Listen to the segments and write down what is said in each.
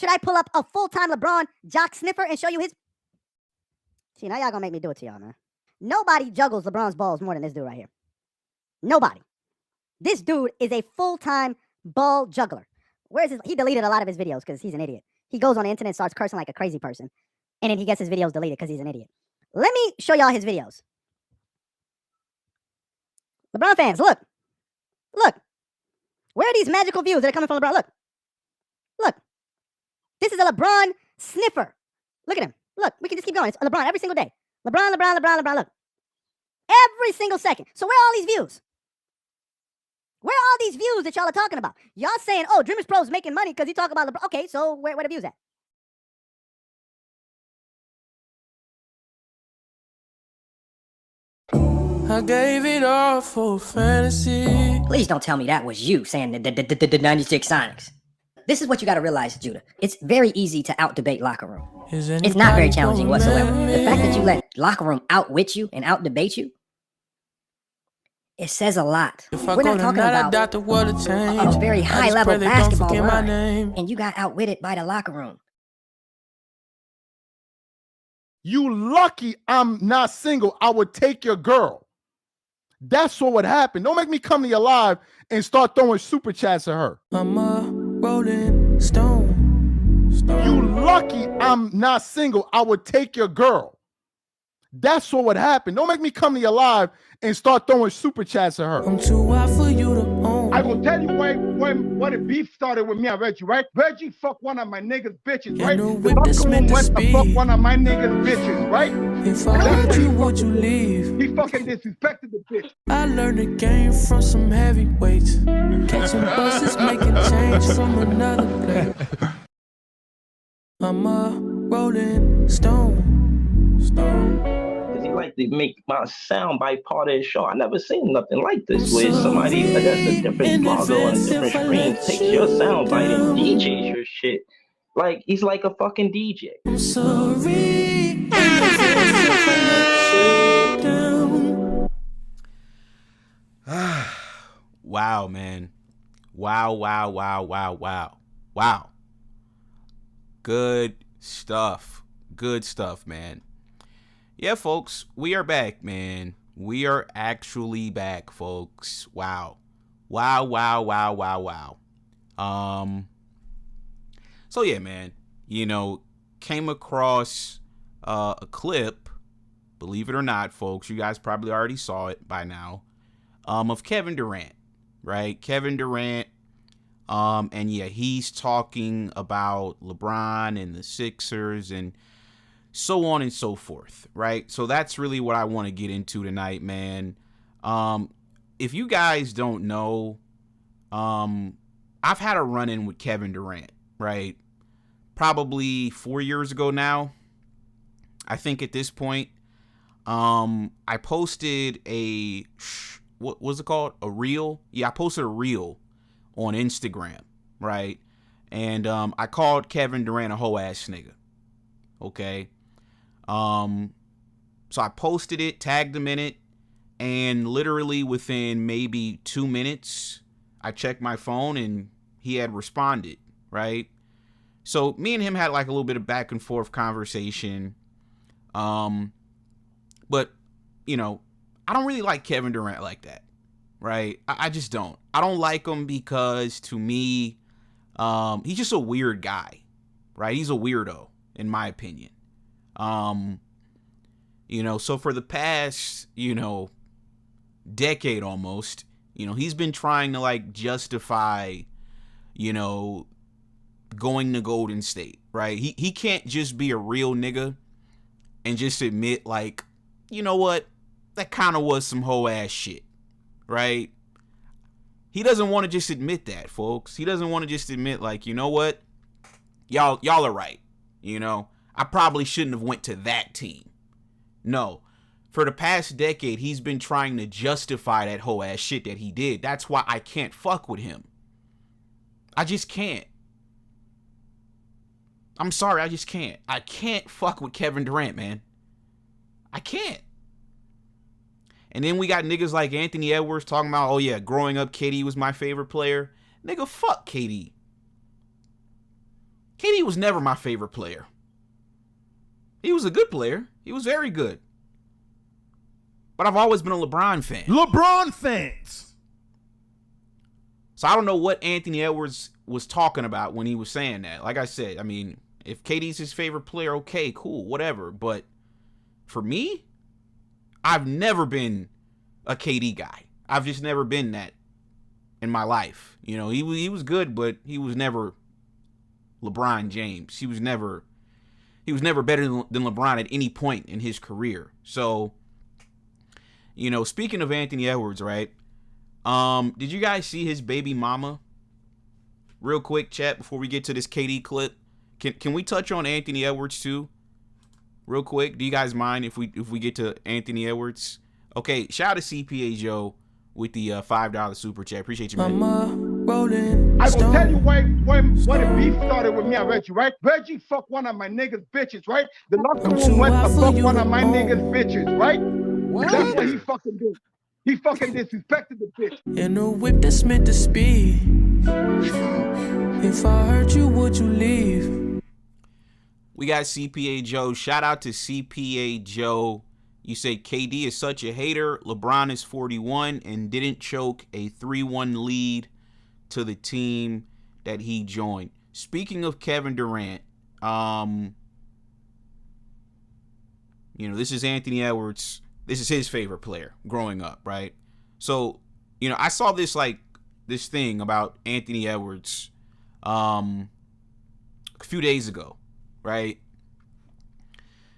Should I pull up a full-time LeBron jock sniffer and show you his? See, now y'all gonna make me do it to y'all, man. Nobody juggles LeBron's balls more than this dude right here. Nobody. This dude is a full-time ball juggler. Where is his? He deleted a lot of his videos because he's an idiot. He goes on the internet and starts cursing like a crazy person. And then he gets his videos deleted because he's an idiot. Let me show y'all his videos. LeBron fans, look. Look. Where are these magical views that are coming from LeBron? Look. Look. This is a LeBron sniffer. Look at him. Look, we can just keep going. It's LeBron every single day. LeBron, LeBron, LeBron, LeBron, look. Every single second. So where are all these views? Where are all these views that y'all are talking about? Y'all saying, oh, Dreamers Pro's making money because he talk about LeBron. Okay, so where the views at? I gave it all for fantasy. Please don't tell me that was you saying the 96 Sonics. This is what you got to realize, Judah. It's very easy to out-debate locker room. It's not very challenging whatsoever. The fact that you let locker room outwit you and out-debate you, it says a lot. We're not talking about a very high-level basketball run, and you got outwitted by the locker room. You lucky I'm not single. I would take your girl. That's what would happen. Don't make me come to your live and start throwing super chats at her. I'm a rolling stone. You lucky I'm not single. I would take your girl. That's what would happen. Don't make me come to your live and start throwing super chats at her. I'm too wild for you to own. I will tell you when the beef started with me and Reggie, right? Reggie fucked one of my niggas bitches, right? The locker room went to fuck one of my niggas bitches, right? If I hurt you, would you leave? He fucking disrespected the bitch. I learned the game from some heavyweights. Catching buses, making change from another plate. I'm a rolling stone. He like to make my soundbite part of his show. I never seen nothing like this where somebody that's a different blogger on a different screen takes your soundbite and DJs your shit. Like he's like a fucking DJ. I'm sorry. Wow, man. Wow. Good stuff. Good stuff, man. Yeah, folks, we are back, man. We are actually back, folks. Wow. So yeah, man, came across a clip, believe it or not, folks, you guys probably already saw it by now, of Kevin Durant, right? Kevin Durant, and yeah, he's talking about LeBron and the Sixers and so on and so forth, right? So that's really what I want to get into tonight, man. If you guys don't know, I've had a run-in with Kevin Durant, right? Probably 4 years ago now, I think at this point. I posted what was it called? A reel? Yeah, I posted a reel on Instagram, right? And I called Kevin Durant a hoe-ass nigga, okay? So I posted it, tagged him in it, and literally within maybe 2 minutes, I checked my phone and he had responded, right? So me and him had like a little bit of back and forth conversation. But, I don't really like Kevin Durant like that, right? I just don't. I don't like him because to me, he's just a weird guy, right? He's a weirdo, in my opinion. So for the past, decade almost, he's been trying to like justify, going to Golden State, right? He can't just be a real nigga and just admit like, you know what, that kind of was some hoe ass shit, right? He doesn't want to just admit that, folks. He doesn't want to just admit like, you know what, y'all are right. I probably shouldn't have went to that team. No. For the past decade, he's been trying to justify that whole ass shit that he did. That's why I can't fuck with him. I just can't. I'm sorry, I just can't. I can't fuck with Kevin Durant, man. I can't. And then we got niggas like Anthony Edwards talking about, oh yeah, growing up, KD was my favorite player. Nigga, fuck KD. KD was never my favorite player. He was a good player. He was very good. But I've always been a LeBron fan. LeBron fans. So I don't know what Anthony Edwards was talking about when he was saying that. Like I said, I mean, if KD's his favorite player, okay, cool, whatever. But for me, I've never been a KD guy. I've just never been that in my life. You know, he was good, but he was never LeBron James. He was never better than LeBron at any point in his career. So, you know, speaking of Anthony Edwards, right? Did you guys see his baby mama? Real quick, chat, before we get to this KD clip. Can we touch on Anthony Edwards too? Real quick. Do you guys mind if we get to Anthony Edwards? Okay, shout out to CPA Joe with the $5 super chat. Appreciate you, man. I will tell you why the beef started with me and Reggie, right? Reggie fucked one of my niggas' bitches, right? The locker room went to fuck one of my niggas' bitches, right? That's what he fucking did. He fucking disrespected the bitch. In a whip that's meant to speed. If I hurt you, would you leave? We got CPA Joe. Shout out to CPA Joe. You say KD is such a hater. LeBron is 41 and didn't choke a 3-1 lead to the team that he joined. Speaking of Kevin Durant, you know, this is Anthony Edwards. This is his favorite player growing up, right? So, you know, I saw this thing about Anthony Edwards a few days ago, right?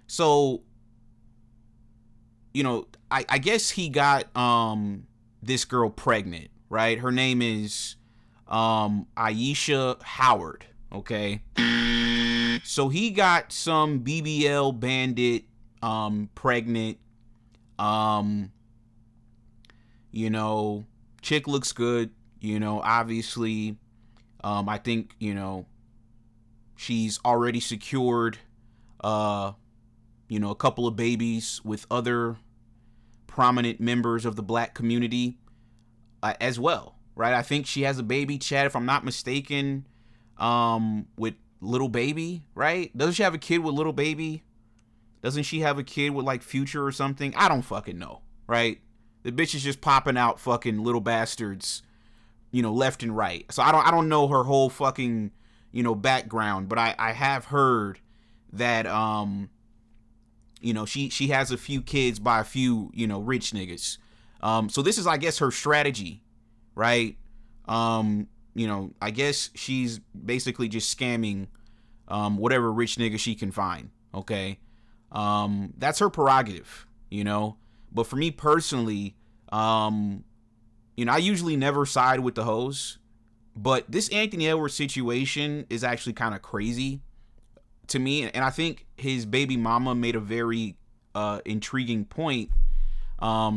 So, you know, I guess he got this girl pregnant, right? Her name is Aisha Howard, okay? So he got some BBL bandit pregnant. You know, chick looks good, you know, obviously. I think, you know, she's already secured you know, a couple of babies with other prominent members of the black community as well, right? I think she has a baby, Chad, if I'm not mistaken, with Little Baby, right? Doesn't she have a kid with Little Baby? Doesn't she have a kid with like Future or something? I don't fucking know, right? The bitch is just popping out fucking little bastards, you know, left and right. So I don't know her whole fucking, you know, background, but I have heard that you know, she has a few kids by a few, you know, rich niggas. So this is, I guess, her strategy, right? You know, I guess she's basically just scamming whatever rich nigga she can find, okay? That's her prerogative, you know? But for me personally, you know, I usually never side with the hoes, but this Anthony Edwards situation is actually kind of crazy to me, and I think his baby mama made a very intriguing point,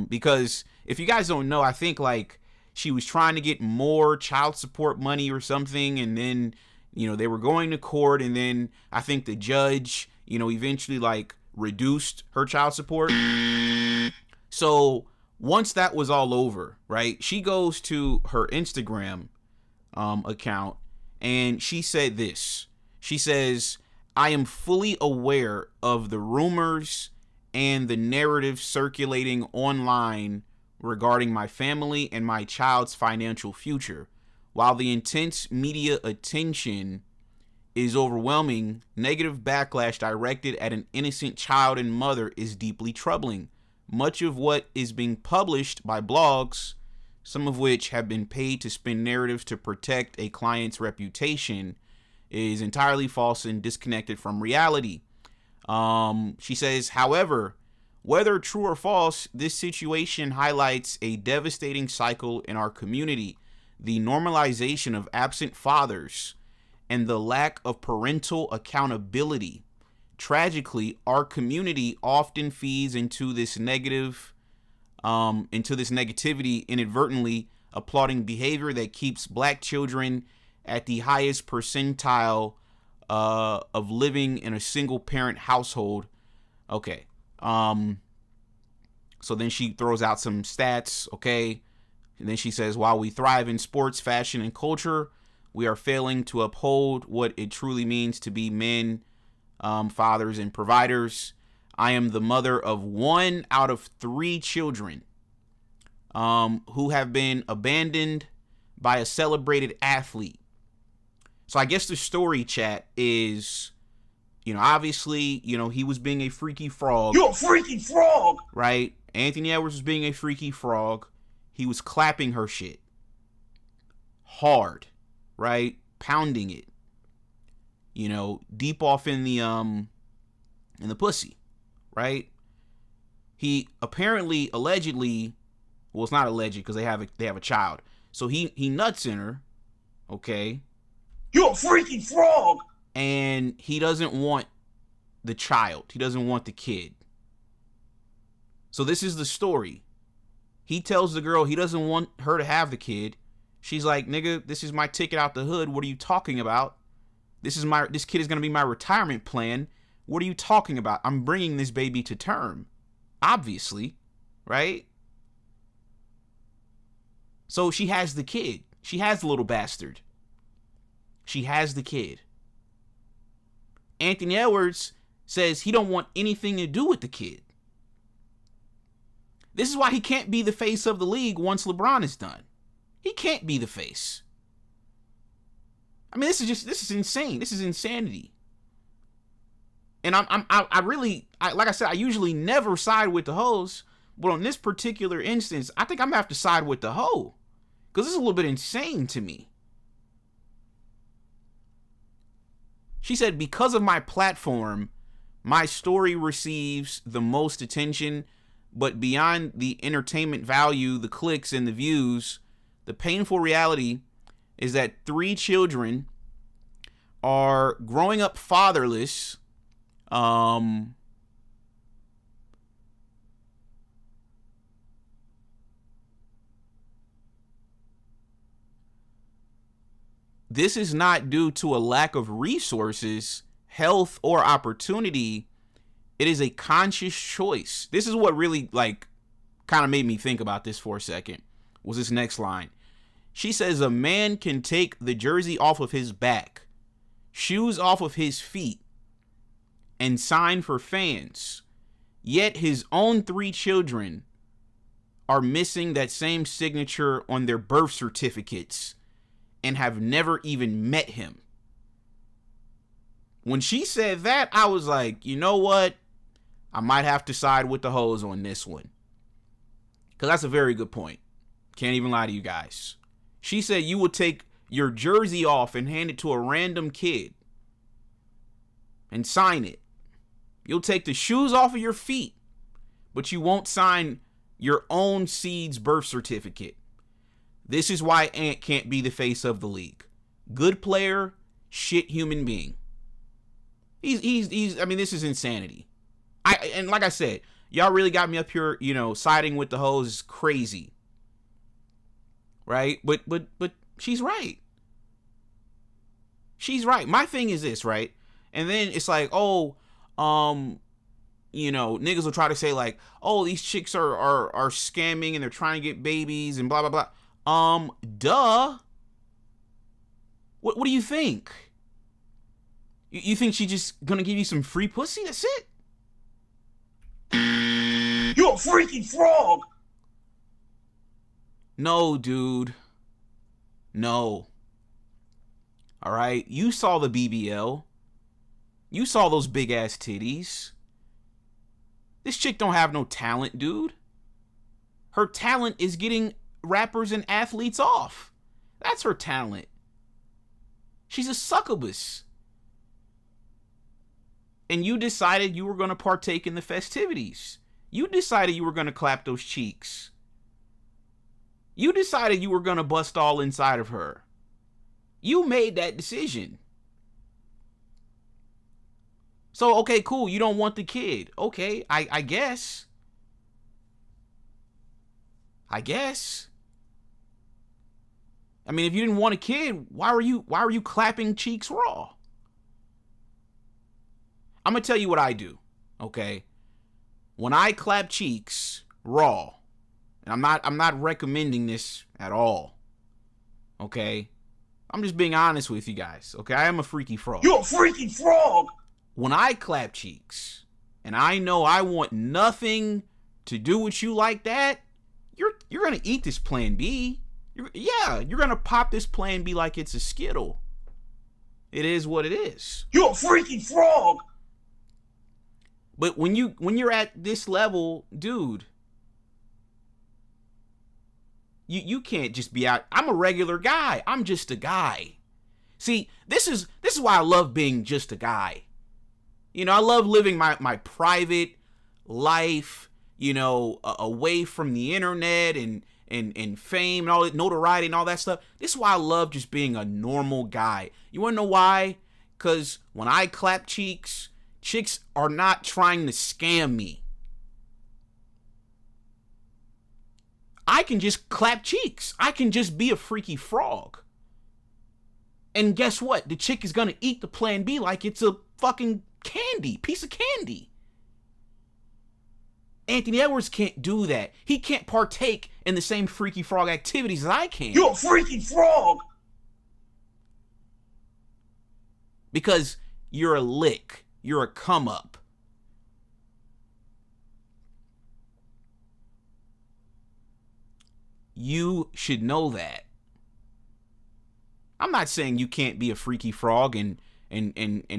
because if you guys don't know, I think like she was trying to get more child support money or something, and then, you know, they were going to court, and then I think the judge, you know, eventually like reduced her child support. So once that was all over, right, she goes to her Instagram account, and she said this. She says, "I am fully aware of the rumors and the narrative circulating online regarding my family and my child's financial future. While the intense media attention is overwhelming, negative backlash directed at an innocent child and mother is deeply troubling. Much of what is being published by blogs, some of which have been paid to spin narratives to protect a client's reputation, is entirely false and disconnected from reality." She says, "However, whether true or false, this situation highlights a devastating cycle in our community, the normalization of absent fathers and the lack of parental accountability. Tragically, our community often feeds into this negativity, inadvertently applauding behavior that keeps black children at the highest percentile of living in a single parent household." Okay. So then she throws out some stats, okay? And then she says, "While we thrive in sports, fashion, and culture, We are failing to uphold what it truly means to be men, fathers, and providers. I am the mother of 1 out of 3 children who have been abandoned by a celebrated athlete. So I guess the story, chat, is, obviously, he was being a freaky frog. You a freaky frog! Right? Anthony Edwards was being a freaky frog. He was clapping her shit hard, right? Pounding it, deep off in the pussy, right? He apparently, allegedly, well, it's not alleged because they have a child. So he nuts in her, okay? You a freaky frog! And he doesn't want the child. He doesn't want the kid. So this is the story. He tells the girl he doesn't want her to have the kid. She's like, nigga, this is my ticket out the hood. What are you talking about? This kid is going to be my retirement plan. What are you talking about? I'm bringing this baby to term. Obviously, right? So she has the kid. She has the little bastard. She has the kid. Anthony Edwards says he don't want anything to do with the kid. This is why he can't be the face of the league once LeBron is done. He can't be the face. I mean, this is insane. This is insanity. And I really, like I said, I usually never side with the hoes, but on this particular instance, I think I'm gonna have to side with the hoe, because this is a little bit insane to me. She said, because of my platform, my story receives the most attention, but beyond the entertainment value, the clicks, and the views, the painful reality is that 3 children are growing up fatherless. This is not due to a lack of resources, health, or opportunity. It is a conscious choice. This is what really kind of made me think about this for a second, was this next line. She says a man can take the jersey off of his back, shoes off of his feet, and sign for fans. Yet his own 3 children are missing that same signature on their birth certificates and have never even met him. When she said that, I was like, you know what? I might have to side with the hoes on this one. Because that's a very good point. Can't even lie to you guys. She said you would take your jersey off and hand it to a random kid and sign it. You'll take the shoes off of your feet, but you won't sign your own seed's birth certificate. This is why Ant can't be the face of the league. Good player, shit human being. He's I mean, this is insanity. And like I said, y'all really got me up here, siding with the hoes is crazy. Right? But she's right. She's right. My thing is this, right? And then it's like, niggas will try to say like, oh, these chicks are scamming and they're trying to get babies and blah, blah, blah. Duh. What do you think? You think she's just gonna give you some free pussy? That's it? You a freaky frog! No, dude. No. All right? You saw the BBL. You saw those big ass titties. This chick don't have no talent, dude. Her talent is getting rappers and athletes off. That's her talent. She's a succubus. And you decided you were going to partake in the festivities. You decided you were going to clap those cheeks. You decided you were going to bust all inside of her. You made that decision. So, okay, cool. You don't want the kid. Okay, I guess. I guess. I mean, if you didn't want a kid, why were you clapping cheeks raw? I'm going to tell you what I do, okay? When I clap cheeks raw, and I'm not recommending this at all, okay? I'm just being honest with you guys, okay? I am a freaky frog. You a freaky frog! When I clap cheeks, and I know I want nothing to do with you like that, you're gonna eat this Plan B. You're gonna pop this Plan B like it's a Skittle. It is what it is. You a freaky frog! But when you're at this level, dude, you can't just be out. I'm a regular guy. I'm just a guy. See, this is why I love being just a guy. You know, I love living my private life, you know, away from the internet and fame and all that notoriety and all that stuff. This is why I love just being a normal guy. You want to know why? Because when I clap cheeks, chicks are not trying to scam me. I can just clap cheeks. I can just be a freaky frog. And guess what? The chick is going to eat the Plan B like it's a fucking piece of candy. Anthony Edwards can't do that. He can't partake in the same freaky frog activities as I can. You a freaky frog! Because you're a lick. You're a come up. You should know that. I'm not saying you can't be a freaky frog and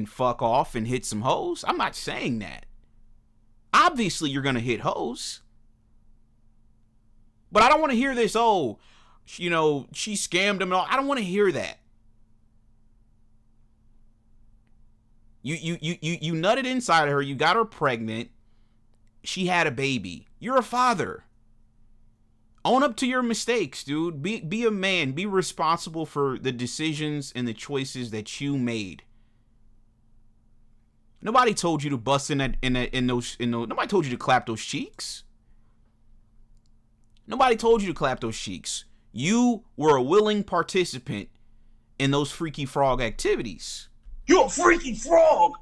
fuck off and hit some hoes. I'm not saying that. Obviously, you're going to hit hoes. But I don't want to hear this, oh, you know, she scammed him and all. I don't want to hear that. You nutted inside her. You got her pregnant. She had a baby. You're a father. Own up to your mistakes, dude. Be a man. Be responsible for the decisions and the choices that you made. Nobody told you to bust in those. Nobody told you to clap those cheeks. Nobody told you to clap those cheeks. You were a willing participant in those freaky frog activities. You a freaky frog!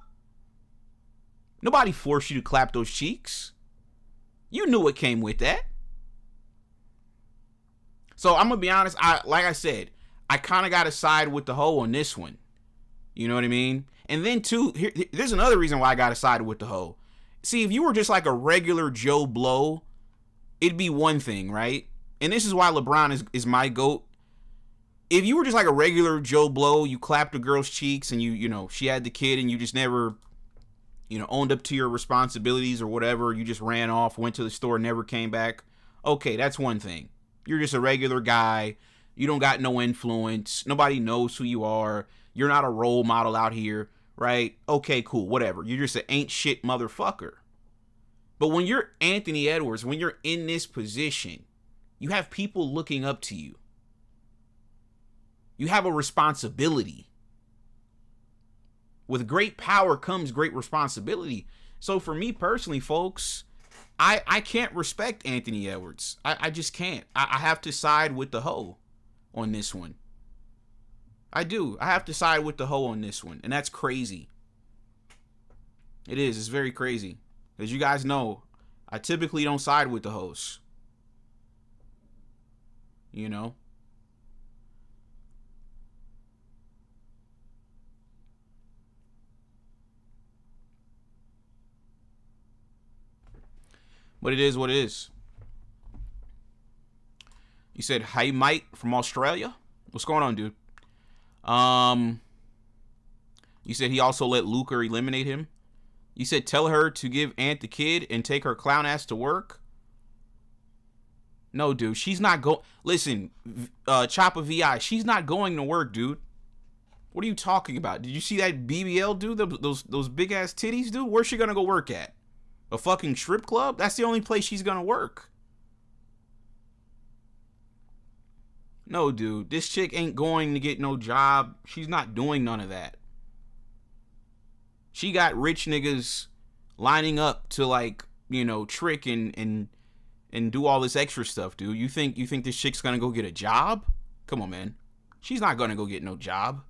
Nobody forced you to clap those cheeks. You knew what came with that. So I'm gonna be honest. Like I said, I kind of got to side with the hoe on this one. You know what I mean? And then too, there's another reason why I got to side with the hoe. See, if you were just like a regular Joe Blow, it'd be one thing, right? And this is why LeBron is my GOAT. If you were just like a regular Joe Blow, you clapped a girl's cheeks and you know, she had the kid and you just never, you know, owned up to your responsibilities or whatever. You just ran off, went to the store, never came back. Okay, that's one thing. You're just a regular guy. You don't got no influence. Nobody knows who you are. You're not a role model out here, right? Okay, cool, whatever. You're just an ain't shit motherfucker. But when you're Anthony Edwards, when you're in this position, you have people looking up to you. You have a responsibility. With great power comes great responsibility. So for me personally, folks, I can't respect Anthony Edwards. I just can't. I have to side with the hoe on this one. I do. I have to side with the hoe on this one. And that's crazy. It is. It's very crazy. As you guys know, I typically don't side with the hoes. You know? But it is what it is. You said, "Hey, Mike from Australia." What's going on, dude? You said he also let Luca eliminate him. You said, "Tell her to give Ant the kid and take her clown ass to work." No, dude, she's not going. Listen, Choppa VI, she's not going to work, dude. What are you talking about? Did you see that BBL, dude? Those big ass titties, dude. Where's she gonna go work at? A fucking strip club? That's the only place she's gonna work. No, dude. This chick ain't going to get no job. She's not doing none of that. She got rich niggas lining up to, like, you know, trick and do all this extra stuff, dude. You think this chick's gonna go get a job? Come on, man. She's not gonna go get no job.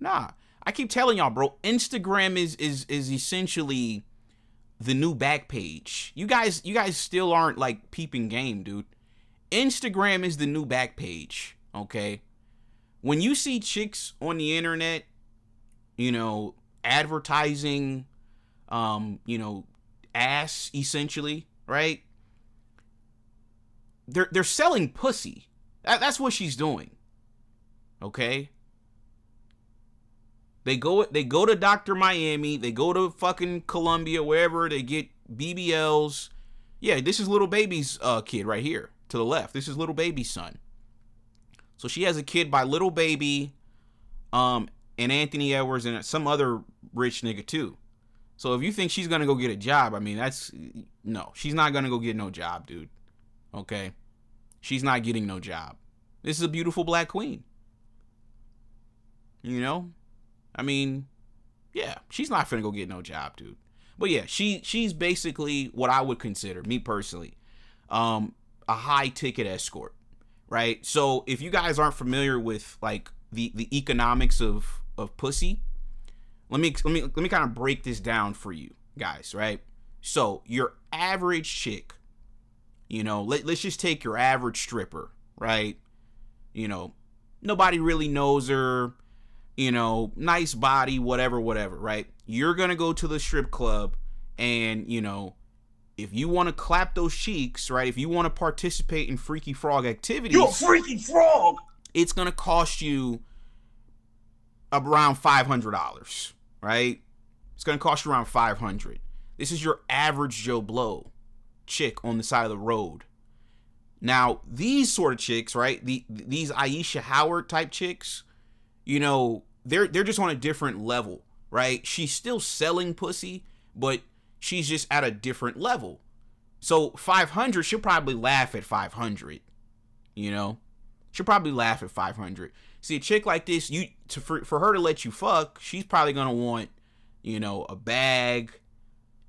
Nah. I keep telling y'all, bro, Instagram is essentially the new back page. You guys still aren't like peeping game, dude. Instagram is the new back page, okay? when you see chicks on the internet, you know, advertising, you know, ass essentially, right? They're selling pussy. That's what she's doing. Okay? They go to Dr. Miami, they go to fucking Columbia, wherever, they get BBLs. Yeah, this is little baby's kid right here to the left. This is little baby's son. So she has a kid by little baby, and Anthony Edwards and some other rich nigga too. So if you think she's gonna go get a job, I mean, no, she's not gonna go get no job, dude. Okay? She's not getting no job. This is a beautiful black queen. You know? I mean, yeah, she's not finna go get no job, dude. But yeah, she's basically what I would consider, me personally, a high ticket escort, right? So if you guys aren't familiar with like the economics of pussy, let me kind of break this down for you guys, right? So your average chick, you know, let's just take your average stripper, right? You know, nobody really knows her. You know, nice body, whatever, right? You're going to go to the strip club and, you know, if you want to clap those cheeks, right? If you want to participate in freaky frog activities. You're a freaky frog! It's going to cost you around $500, right? It's going to cost you around $500. This is your average Joe Blow chick on the side of the road. Now, these sort of chicks, right? These Aisha Howard type chicks, you know, they're just on a different level, right? She's still selling pussy, but she's just at a different level. So 500, she'll probably laugh at 500, you know? She'll probably laugh at 500. See, a chick like this, for her to let you fuck, she's probably going to want, you know, a bag,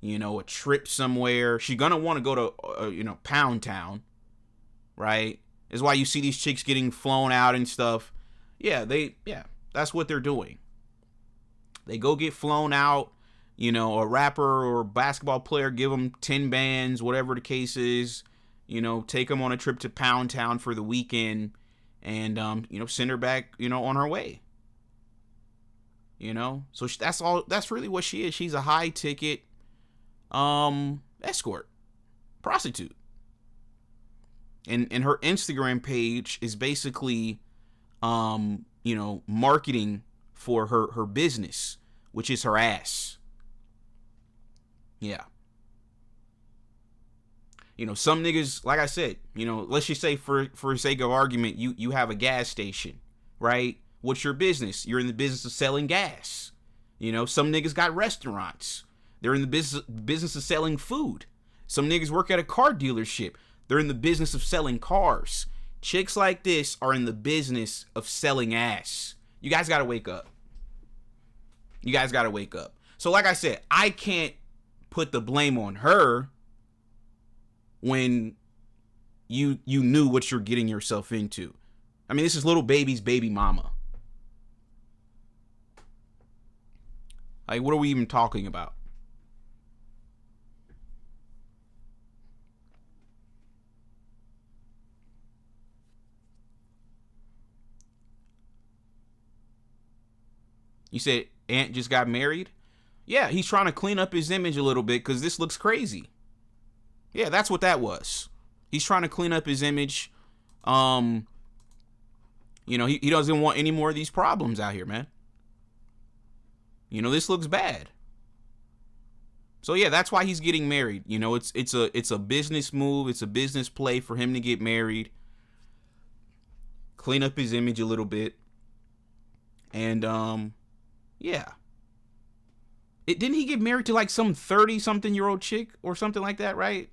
you know, a trip somewhere. She's going to want to go to, you know, Pound Town, right? Is why you see these chicks getting flown out and stuff. Yeah, that's what they're doing. They go get flown out, you know, a rapper or basketball player, give them 10 bands, whatever the case is, you know, take them on a trip to Pound Town for the weekend and, you know, send her back, you know, on her way. You know, so that's really what she is. She's a high ticket, escort, prostitute. And her Instagram page is basically, you know, marketing for her business, which is her ass. Yeah. You know, some niggas, like I said, you know, let's just say for sake of argument, you have a gas station, right? What's your business? You're in the business of selling gas. You know, some niggas got restaurants. They're in the business of selling food. Some niggas work at a car dealership. They're in the business of selling cars. Chicks like this are in the business of selling ass. You guys got to wake up. You guys got to wake up. So like I said, I can't put the blame on her when you knew what you're getting yourself into. I mean, this is little baby's baby mama. Like, what are we even talking about? You said Ant just got married? Yeah, he's trying to clean up his image a little bit because this looks crazy. Yeah, that's what that was. He's trying to clean up his image. You know, he doesn't want any more of these problems out here, man. You know, this looks bad. So yeah, that's why he's getting married. You know, it's a business move. It's a business play for him to get married. Clean up his image a little bit. And yeah. Didn't he get married to like some 30-something-year-old chick or something like that, right?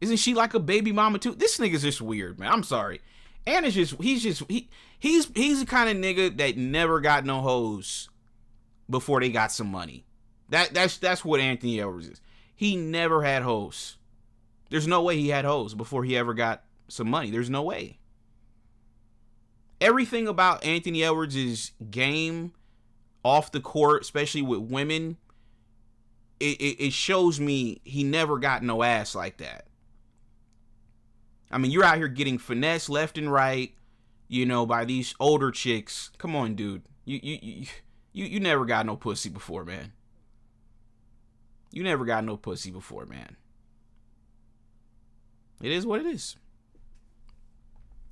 Isn't she like a baby mama too? This nigga's just weird, man. I'm sorry. And he's the kind of nigga that never got no hoes before they got some money. That's what Anthony Edwards is. He never had hoes. There's no way he had hoes before he ever got some money. There's no way. Everything about Anthony Edwards' game off the court, especially with women, it shows me he never got no ass like that. I mean, you're out here getting finesse left and right. you know, by these older chicks. Come on, dude. You never got no pussy before, man. You never got no pussy before, man. It is what it is.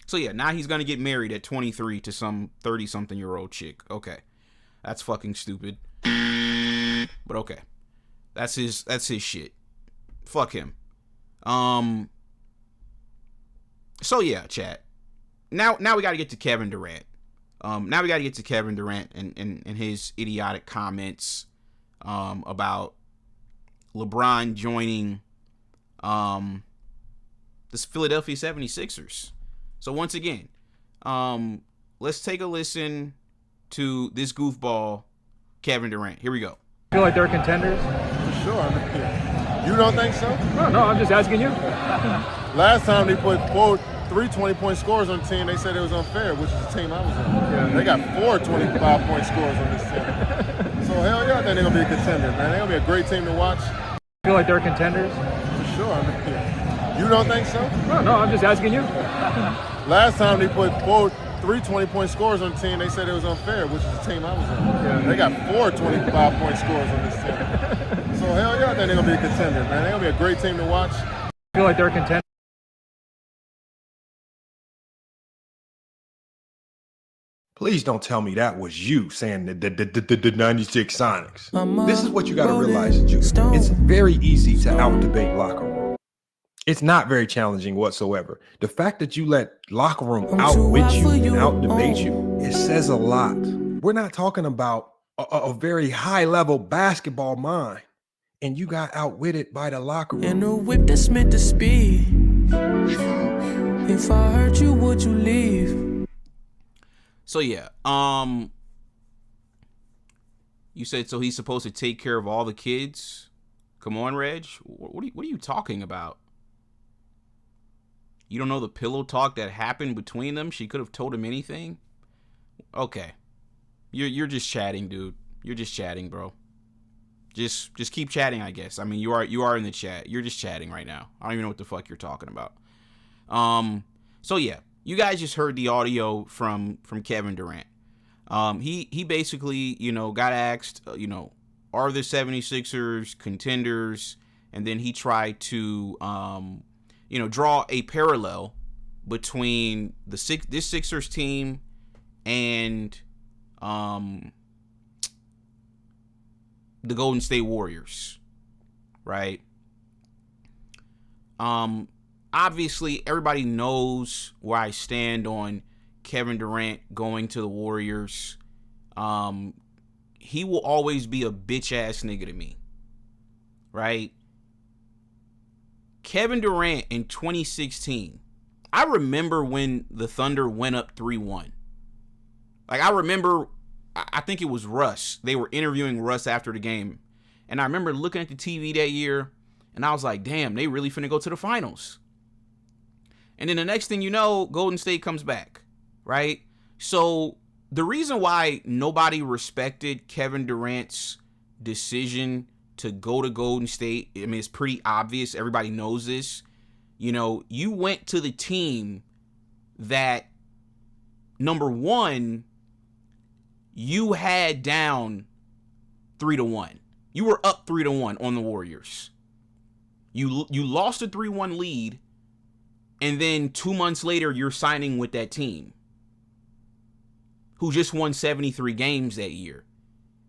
So yeah, now he's gonna get married at 23 to some 30-something-year-old chick. Okay, that's fucking stupid. But okay, that's his shit. Fuck him. So yeah, chat. Now we got to get to Kevin Durant. Now we got to get to Kevin Durant and his idiotic comments about LeBron joining the Philadelphia 76ers. So once again, let's take a listen to this goofball, Kevin Durant. Here we go. Feel like they're contenders? For sure. I mean, you don't think so? No, I'm just asking you. Last time they put 3 20-point scores on the team, they said it was unfair, which is the team I was on. Yeah. They got 4 25-point scores on this team. So hell yeah, I think they're gonna be a contender, man. They're gonna be a great team to watch. Feel like they're contenders? For sure. I mean, you don't think so? No, I'm just asking you. Last time they put 3 20-point scores on the team, they said it was unfair, which is the team I was on. Yeah. They got 4 25-point scores on this team. So hell yeah, I think they're gonna be a contender, man. They're gonna be a great team to watch. Feel like they're contenders? Please don't tell me that was you saying the 96 Sonics. This is what you got to realize, Judah. It's very easy to out-debate locker room. It's not very challenging whatsoever. The fact that you let locker room outwit you and out-debate you, it says a lot. We're not talking about a very high-level basketball mind, and you got outwitted by the locker room. And a whip that's meant to speed. If I hurt you, would you leave? So yeah, you said so he's supposed to take care of all the kids. Come on, Reg. What are you talking about? You don't know the pillow talk that happened between them? She could have told him anything. Okay, you're just chatting, dude. You're just chatting, bro. Just keep chatting, I guess. I mean, you are in the chat. You're just chatting right now. I don't even know what the fuck you're talking about. So yeah. You guys just heard the audio from Kevin Durant. He basically, you know, got asked, you know, are the 76ers contenders? And then he tried to, you know, draw a parallel between this Sixers team and the Golden State Warriors, right? Obviously, everybody knows where I stand on Kevin Durant going to the Warriors. He will always be a bitch-ass nigga to me, right? Kevin Durant in 2016, I remember when the Thunder went up 3-1. Like, I remember, I think it was Russ. They were interviewing Russ after the game. And I remember looking at the TV that year, and I was like, damn, they really finna go to the finals. And then the next thing you know, Golden State comes back, right? So the reason why nobody respected Kevin Durant's decision to go to Golden State, I mean, it's pretty obvious. Everybody knows this. You know, you went to the team that, number one, you had down 3-1. You were up 3-1 on the Warriors. You lost a 3-1 lead. And then 2 months later, you're signing with that team who just won 73 games that year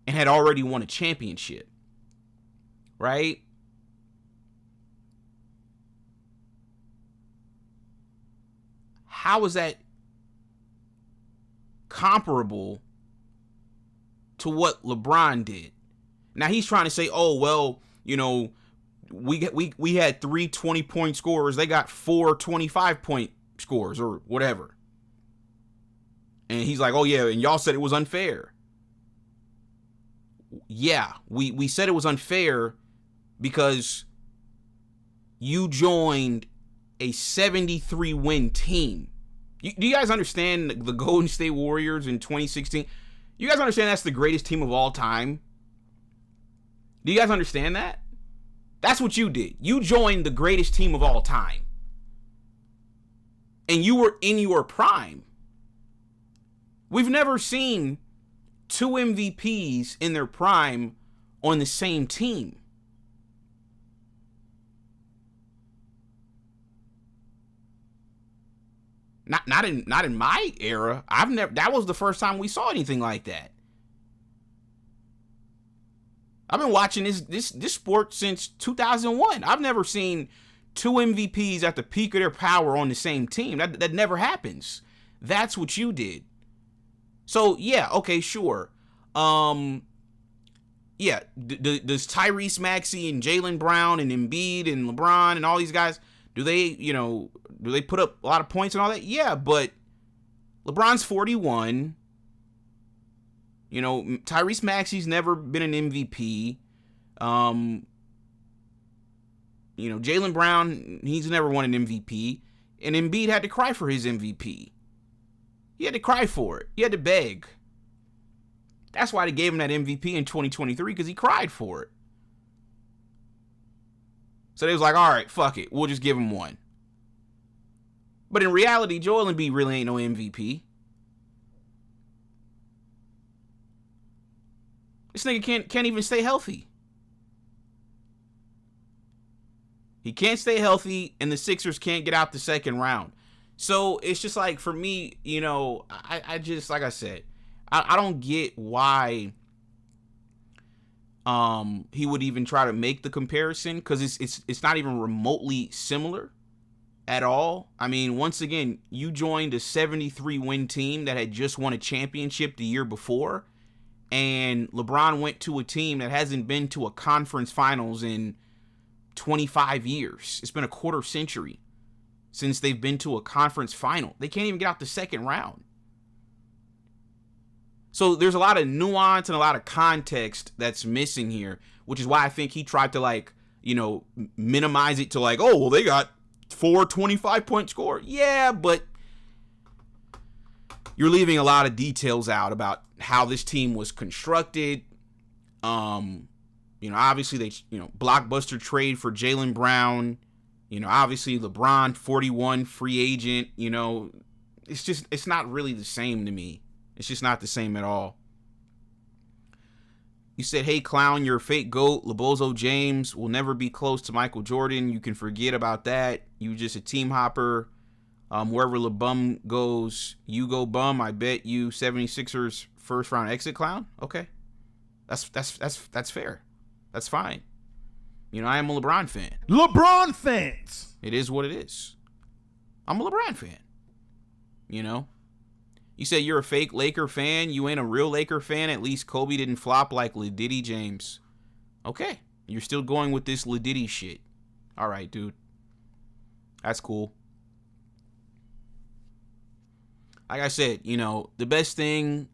and had already won a championship, right? How is that comparable to what LeBron did? Now he's trying to say, oh, well, you know, we had 3 20-point scorers. They got 4 25-point scores or whatever. And he's like, oh, yeah, and y'all said it was unfair. Yeah, we said it was unfair because you joined a 73-win team. Do you guys understand the Golden State Warriors in 2016? You guys understand that's the greatest team of all time? Do you guys understand that? That's what you did. You joined the greatest team of all time. And you were in your prime. We've never seen two MVPs in their prime on the same team. Not in my era. That was the first time we saw anything like that. I've been watching this sport since 2001. I've never seen two MVPs at the peak of their power on the same team. That never happens. That's what you did. So yeah, okay, sure. Yeah, does Tyrese Maxey and Jaylen Brown and Embiid and LeBron and all these guys, do they put up a lot of points and all that? Yeah, but LeBron's 41. Tyrese Maxey's never been an MVP. Jaylen Brown, he's never won an MVP. And Embiid had to cry for his MVP. He had to cry for it. He had to beg. That's why they gave him that MVP in 2023, because he cried for it. So they was like, all right, fuck it. We'll just give him one. But in reality, Joel Embiid really ain't no MVP. This nigga can't even stay healthy. He can't stay healthy, and the Sixers can't get out the second round. So it's just like, for me, I just, like I said, I don't get why he would even try to make the comparison, because it's not even remotely similar at all. I mean, once again, you joined a 73-win team that had just won a championship the year before, and LeBron went to a team that hasn't been to a conference finals in 25 years. It's been a quarter century since they've been to a conference final. They can't even get out the second round. So there's a lot of nuance and a lot of context that's missing here, which is why I think he tried to minimize it to oh, well, they got 4 25-point scores. Yeah, but you're leaving a lot of details out about how this team was constructed. Obviously they, blockbuster trade for Jaylen Brown. Obviously LeBron, 41, free agent. It's not really the same to me. It's just not the same at all. You said, hey, clown, you're a fake GOAT. LeBozo James will never be close to Michael Jordan. You can forget about that. You just a team hopper. Wherever LeBum goes, you go bum. I bet you 76ers first round exit, clown. Okay. That's fair. That's fine. I am a LeBron fan. LeBron fans. It is what it is. I'm a LeBron fan. You said you're a fake Laker fan. You ain't a real Laker fan. At least Kobe didn't flop like Ladiddy James. Okay. You're still going with this Ladiddy shit. All right, dude. That's cool. Like I said, the best thing,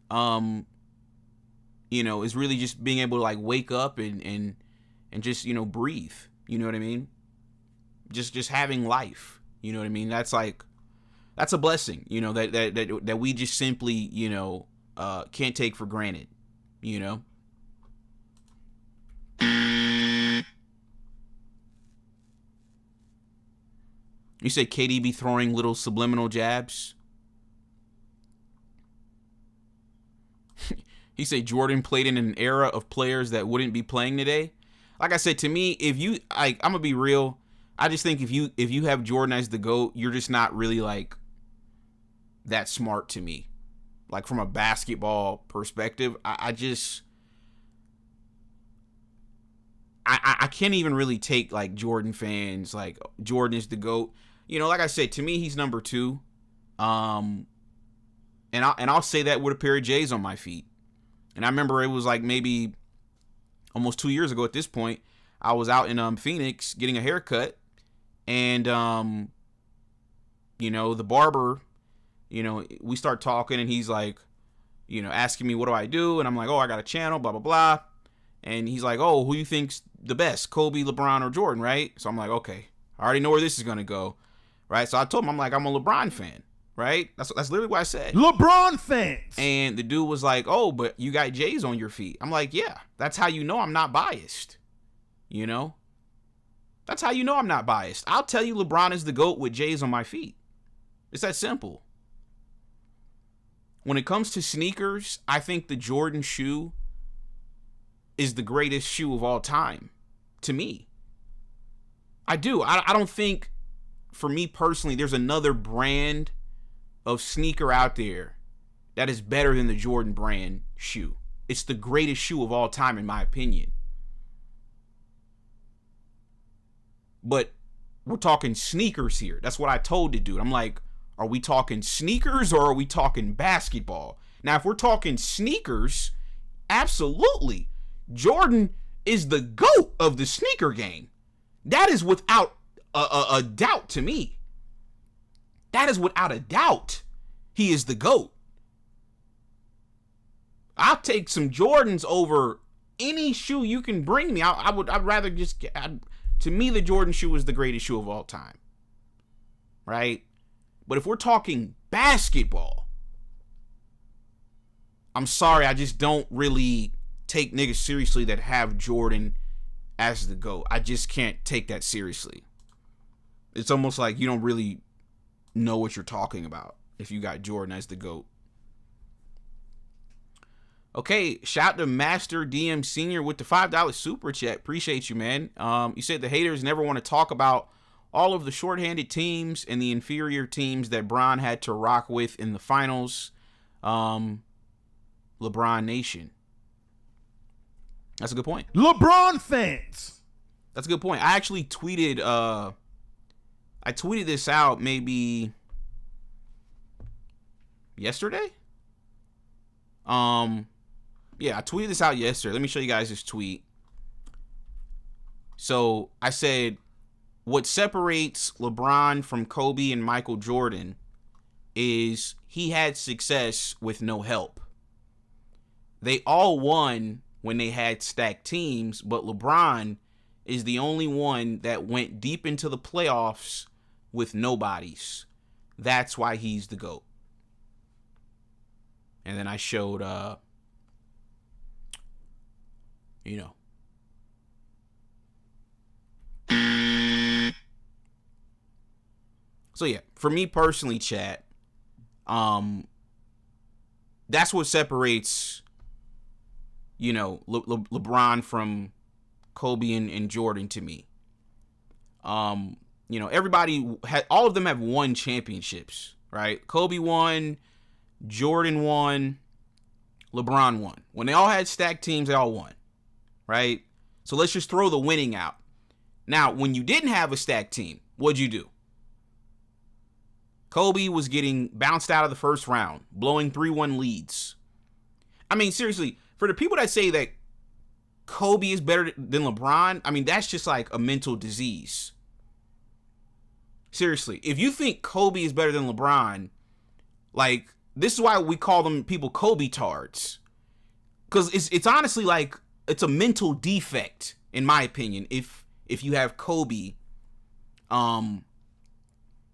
is really just being able to wake up and just, breathe. You know what I mean? Just having life. You know what I mean? That's a blessing, that we just simply, can't take for granted, You said KD be throwing little subliminal jabs. He said Jordan played in an era of players that wouldn't be playing today. Like I said, to me, if you, I'm gonna be real. I just think if you have Jordan as the GOAT, you're just not really that smart to me. From a basketball perspective, I can't even really take Jordan fans Jordan is the GOAT. Like I said, to me he's number 2. And I'll say that with a pair of J's on my feet. And I remember it was maybe almost 2 years ago at this point. I was out in Phoenix getting a haircut, and the barber, we start talking, and he's asking me what do I do, and I'm like, oh, I got a channel, blah blah blah. And he's like, oh, who you think's the best, Kobe, LeBron, or Jordan, right? So I'm like, okay, I already know where this is gonna go, right? So I told him, I'm a LeBron fan. Right? That's literally what I said. LeBron fans. And the dude was like, oh, but you got J's on your feet. I'm like, yeah, that's how you know I'm not biased. That's how you know I'm not biased. I'll tell you LeBron is the GOAT with J's on my feet. It's that simple. when it comes to sneakers, I think the Jordan shoe is the greatest shoe of all time to me. I do. I don't think, for me personally, there's another brand of sneaker out there that is better than the Jordan brand shoe. It's the greatest shoe of all time, in my opinion. But we're talking sneakers here. That's what I told the dude. I'm like, are we talking sneakers or are we talking basketball? Now, if we're talking sneakers, absolutely. Jordan is the GOAT of the sneaker game. That is without a doubt to me. That is without a doubt. He is the GOAT. I'll take some Jordans over any shoe you can bring me. I'd rather just to me, the Jordan shoe is the greatest shoe of all time. Right? But if we're talking basketball, I'm sorry, I just don't really take niggas seriously that have Jordan as the GOAT. I just can't take that seriously. It's almost like you don't really know what you're talking about if you got Jordan as the GOAT. Okay, shout to Master DM Senior with the $5 super chat. Appreciate you, man. You said the haters never want to talk about all of the shorthanded teams and the inferior teams that Bron had to rock with in the finals. LeBron Nation. That's a good point. LeBron fans. That's a good point. I actually tweeted this out maybe yesterday. Yeah, I tweeted this out yesterday. Let me show you guys this tweet. So I said, what separates LeBron from Kobe and Michael Jordan is he had success with no help. They all won when they had stacked teams, but LeBron is the only one that went deep into the playoffs with nobodies. That's why he's the GOAT. And then I showed, So yeah, for me personally, chat, that's what separates, LeBron from Kobe and Jordan to me. Everybody had, all of them have won championships, right? Kobe won, Jordan won, LeBron won. When they all had stacked teams, they all won, right? So let's just throw the winning out. Now, when you didn't have a stacked team, what'd you do? Kobe was getting bounced out of the first round, blowing 3-1 leads. I mean, seriously, for the people that say that Kobe is better than LeBron, I mean, that's just like a mental disease. Seriously, if you think Kobe is better than LeBron, like, this is why we call them people Kobe-tards. Because it's honestly like, it's a mental defect, in my opinion, if you have Kobe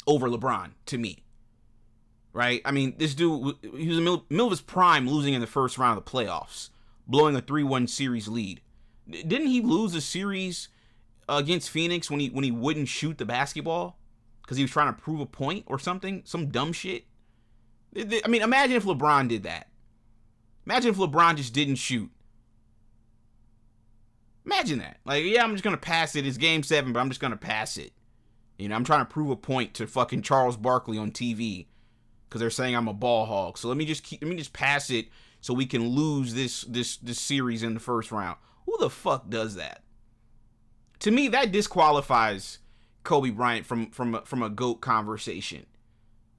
over LeBron, to me. Right? I mean, this dude, he was in the middle of his prime, losing in the first round of the playoffs, blowing a 3-1 series lead. Didn't he lose a series against Phoenix when he wouldn't shoot the basketball? Because he was trying to prove a point or something? Some dumb shit? I mean, imagine if LeBron did that. Imagine if LeBron just didn't shoot. Imagine that. Like, yeah, I'm just going to pass it. It's game 7, but I'm just going to pass it. I'm trying to prove a point to fucking Charles Barkley on TV because they're saying I'm a ball hog. So let me just pass it so we can lose this series in the first round. Who the fuck does that? To me, that disqualifies Kobe Bryant from a GOAT conversation.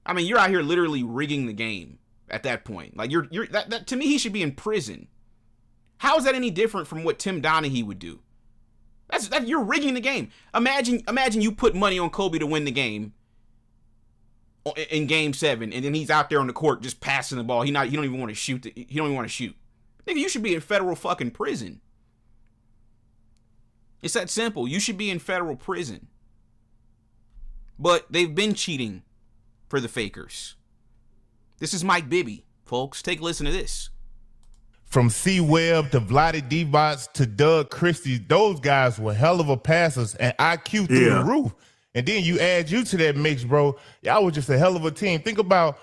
I mean, you're out here literally rigging the game at that point. Like, that to me, he should be in prison. How is that any different from what Tim Donaghy would do? That you're rigging the game. Imagine you put money on Kobe to win the game in game 7, and then he's out there on the court just passing the ball. He don't even want to shoot. He don't even want to shoot. Nigga, you should be in federal fucking prison. It's that simple. You should be in federal prison. But they've been cheating for the fakers. This is Mike Bibby, folks. Take a listen to this. From C. Webb to Vlade Divac to Doug Christie, those guys were hell of a passers and IQ through the roof. And then you add you to that mix, bro. Y'all was just a hell of a team. Think about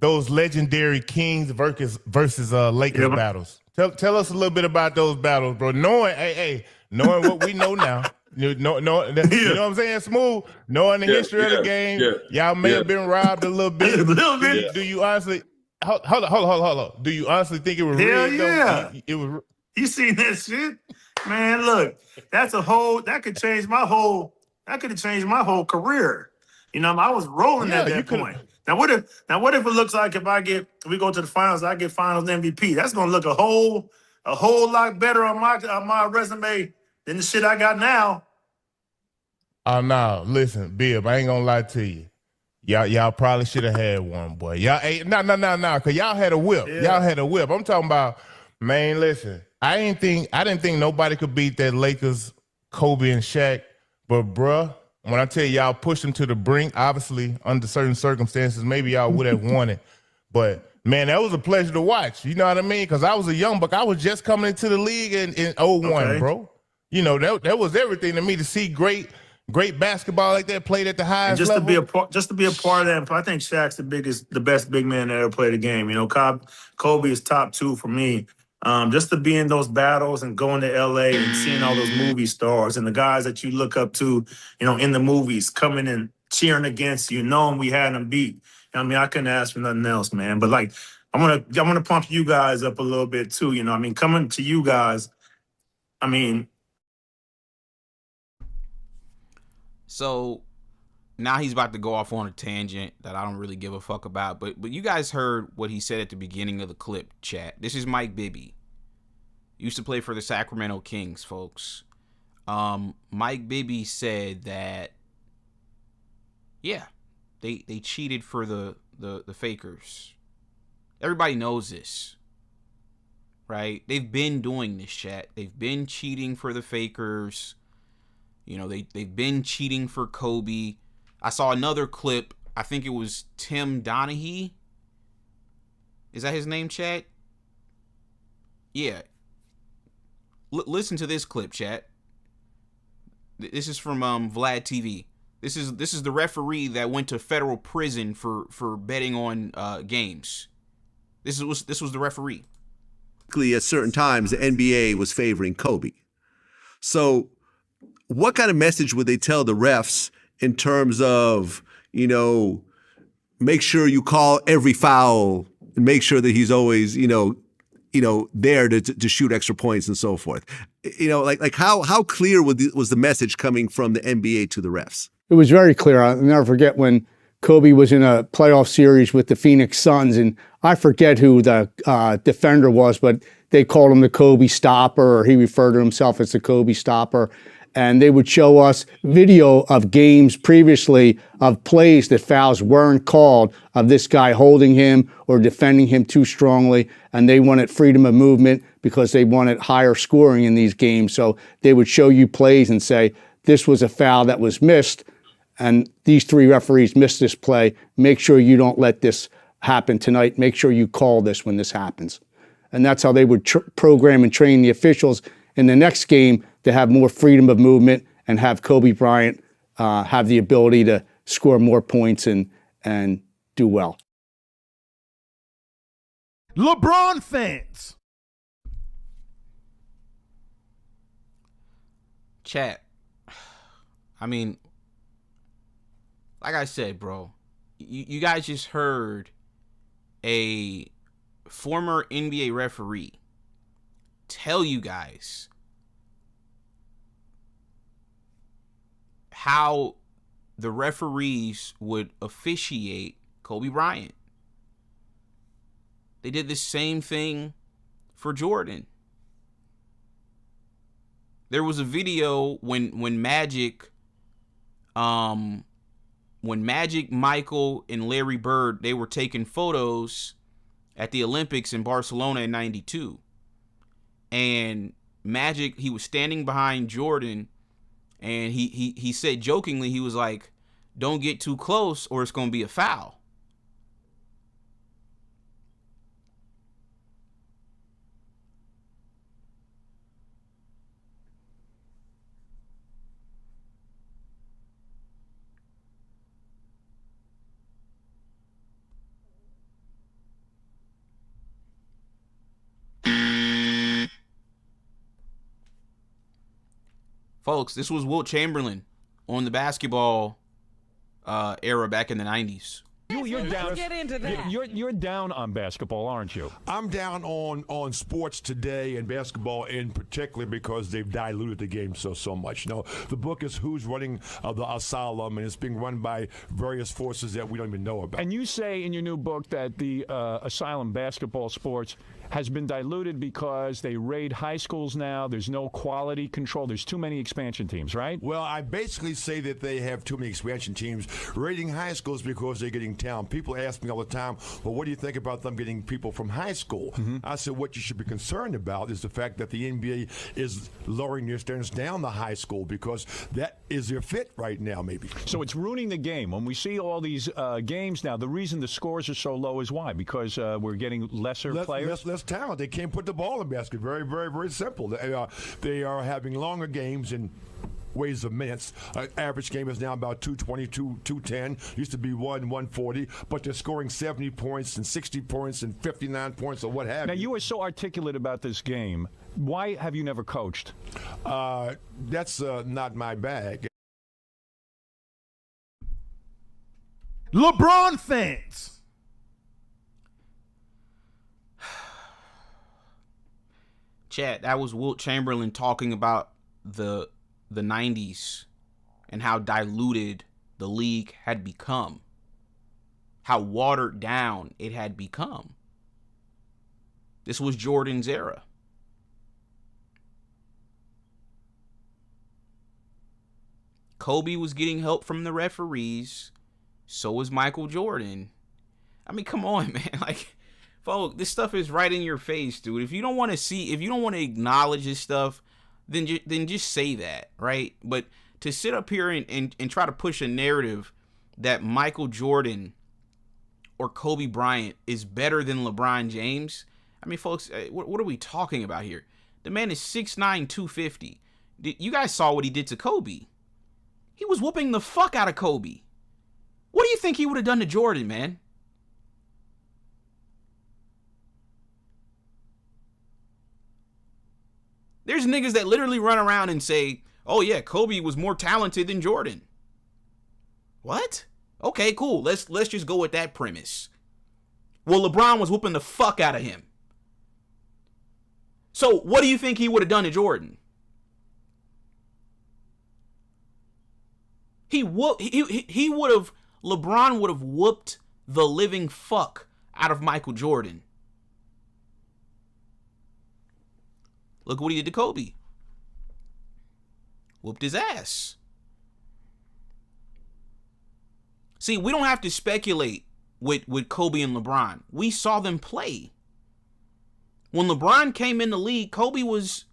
those legendary Kings versus Lakers battles. Tell us a little bit about those battles, bro. Knowing what we know now. You know what I'm saying? Smooth. Knowing the history of the game, y'all may have been robbed a little bit. A little bit. Do you honestly? Hold on. Do you honestly think it was rigged? Yeah. It was. You seen that shit, man? Look, that could change my whole. That could have changed my whole career. You know, I was rolling at that point. Now what if it looks like if we go to the finals, I get finals MVP? That's gonna look a whole lot better on my resume than the shit I got now. Oh no, listen, Bill, I ain't gonna lie to you. Y'all probably should have had one, boy. Y'all cause y'all had a whip. Yeah. Y'all had a whip. I'm talking about, man, listen. I didn't think nobody could beat that Lakers, Kobe and Shaq, but bruh, when I tell y'all pushed them to the brink, obviously under certain circumstances, maybe y'all would have won it. But man, that was a pleasure to watch. You know what I mean? Because I was a young buck. I was just coming into the league in 01, bro. You know, that was everything to me to see great basketball like that played at the highest And level. just to be a part of that, I think Shaq's the best big man that ever played the game. You know, Kobe is top 2 for me. Just to be in those battles and going to LA and seeing all those movie stars and the guys that you look up to, you know, in the movies coming and cheering against you, knowing we had them beat. I mean, I couldn't ask for nothing else, man. But like, I'm gonna pump you guys up a little bit too. You know, I mean, coming to you guys, I mean. So now he's about to go off on a tangent that I don't really give a fuck about. But you guys heard what he said at the beginning of the clip, chat. This is Mike Bibby. Used to play for the Sacramento Kings, folks. Mike Bibby said that, yeah, they cheated for the fakers. Everybody knows this, right? They've been doing this, chat. They've been cheating for the fakers. You know, they've been cheating for Kobe. I saw another clip. I think it was Tim Donaghy. Is that his name, chat? Yeah. Listen to this clip, chat. This is from Vlad TV. This is the referee that went to federal prison for betting on games. This was the referee. At certain times, the NBA was favoring Kobe. So what kind of message would they tell the refs in terms of, you know, make sure you call every foul and make sure that he's always, there to shoot extra points and so forth? You know, like how clear was the message coming from the NBA to the refs? It was very clear. I'll never forget when Kobe was in a playoff series with the Phoenix Suns, and I forget who the defender was, but they called him the Kobe Stopper, or he referred to himself as the Kobe Stopper. And they would show us video of games previously of plays that fouls weren't called, of this guy holding him or defending him too strongly. And they wanted freedom of movement because they wanted higher scoring in these games. So they would show you plays and say, this was a foul that was missed, and these 3 referees missed this play. Make sure you don't let this happen tonight. Make sure you call this when this happens. And that's how they would program and train the officials in the next game to have more freedom of movement and have Kobe Bryant have the ability to score more points and do well. LeBron fans. Chat. I mean, like I said, bro, you guys just heard a former NBA referee tell you guys how the referees would officiate Kobe Bryant. They did the same thing for Jordan. There was a video when Magic, Michael, and Larry Bird, they were taking photos at the Olympics in Barcelona in '92. And Magic, he was standing behind Jordan, and he said jokingly, he was like, "Don't get too close or it's going to be a foul." Folks, this was Wilt Chamberlain on the basketball era back in the 90s. You're down. Get into that. You're down on basketball, aren't you? I'm down on sports today and basketball in particular because they've diluted the game so much. You know, the book is Who's Running the Asylum, and it's being run by various forces that we don't even know about. And you say in your new book that the asylum basketball sports has been diluted because they raid high schools now. There's no quality control. There's too many expansion teams, right? Well, I basically say that they have too many expansion teams raiding high schools because they're getting talent. People ask me all the time, well, what do you think about them getting people from high school? I said, what you should be concerned about is the fact that the NBA is lowering their standards down to high school because that is their fit right now, maybe. So it's ruining the game. When we see all these games now, the reason the scores are so low is why? Because we're getting lesser players? Less talent. They can't put the ball in basket. Very, very, very simple. They are having longer games in ways of minutes. Average game is now about 220, 210. Used to be 140, but they're scoring 70 points and 60 points and 59 points or what have you. Now, you are so articulate about this game. Why have you never coached? That's not my bag. LeBron fans. Chat, that was Wilt Chamberlain talking about the 90s and how diluted the league had become, how watered down it had become. This was Jordan's era. Kobe was getting help from the referees. So was Michael Jordan. I mean, come on, man. Like, folks, this stuff is right in your face, dude. If you don't want to see, if you don't want to acknowledge this stuff, then just say that, right? But to sit up here and try to push a narrative that Michael Jordan or Kobe Bryant is better than LeBron James, I mean, folks, what are we talking about here? The man is 6'9", 250. You guys saw what he did to Kobe. He was whooping the fuck out of Kobe. What do you think he would have done to Jordan, man? There's niggas that literally run around and say, oh yeah, Kobe was more talented than Jordan. What? Okay, cool. Let's just go with that premise. Well, LeBron was whooping the fuck out of him. So what do you think he would have done to Jordan? LeBron would have whooped the living fuck out of Michael Jordan. Look what he did to Kobe. Whooped his ass. See, we don't have to speculate with Kobe and LeBron. We saw them play. When LeBron came in the league, Kobe was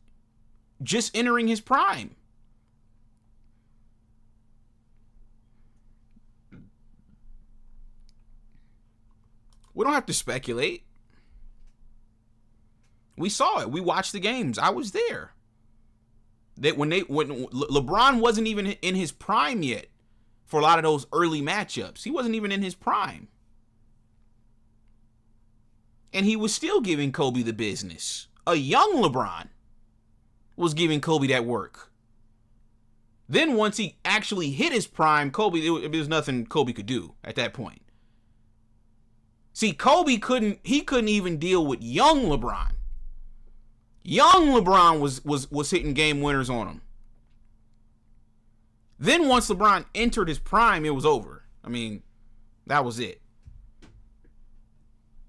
just entering his prime. We don't have to speculate. We saw it. We watched the games. I was there. That when LeBron wasn't even in his prime yet for a lot of those early matchups. He wasn't even in his prime. And he was still giving Kobe the business. A young LeBron was giving Kobe that work. Then once he actually hit his prime, Kobe, there was nothing Kobe could do at that point. See, Kobe couldn't even deal with young LeBron. Young LeBron was hitting game winners on him. Then once LeBron entered his prime, it was over. I mean, that was it.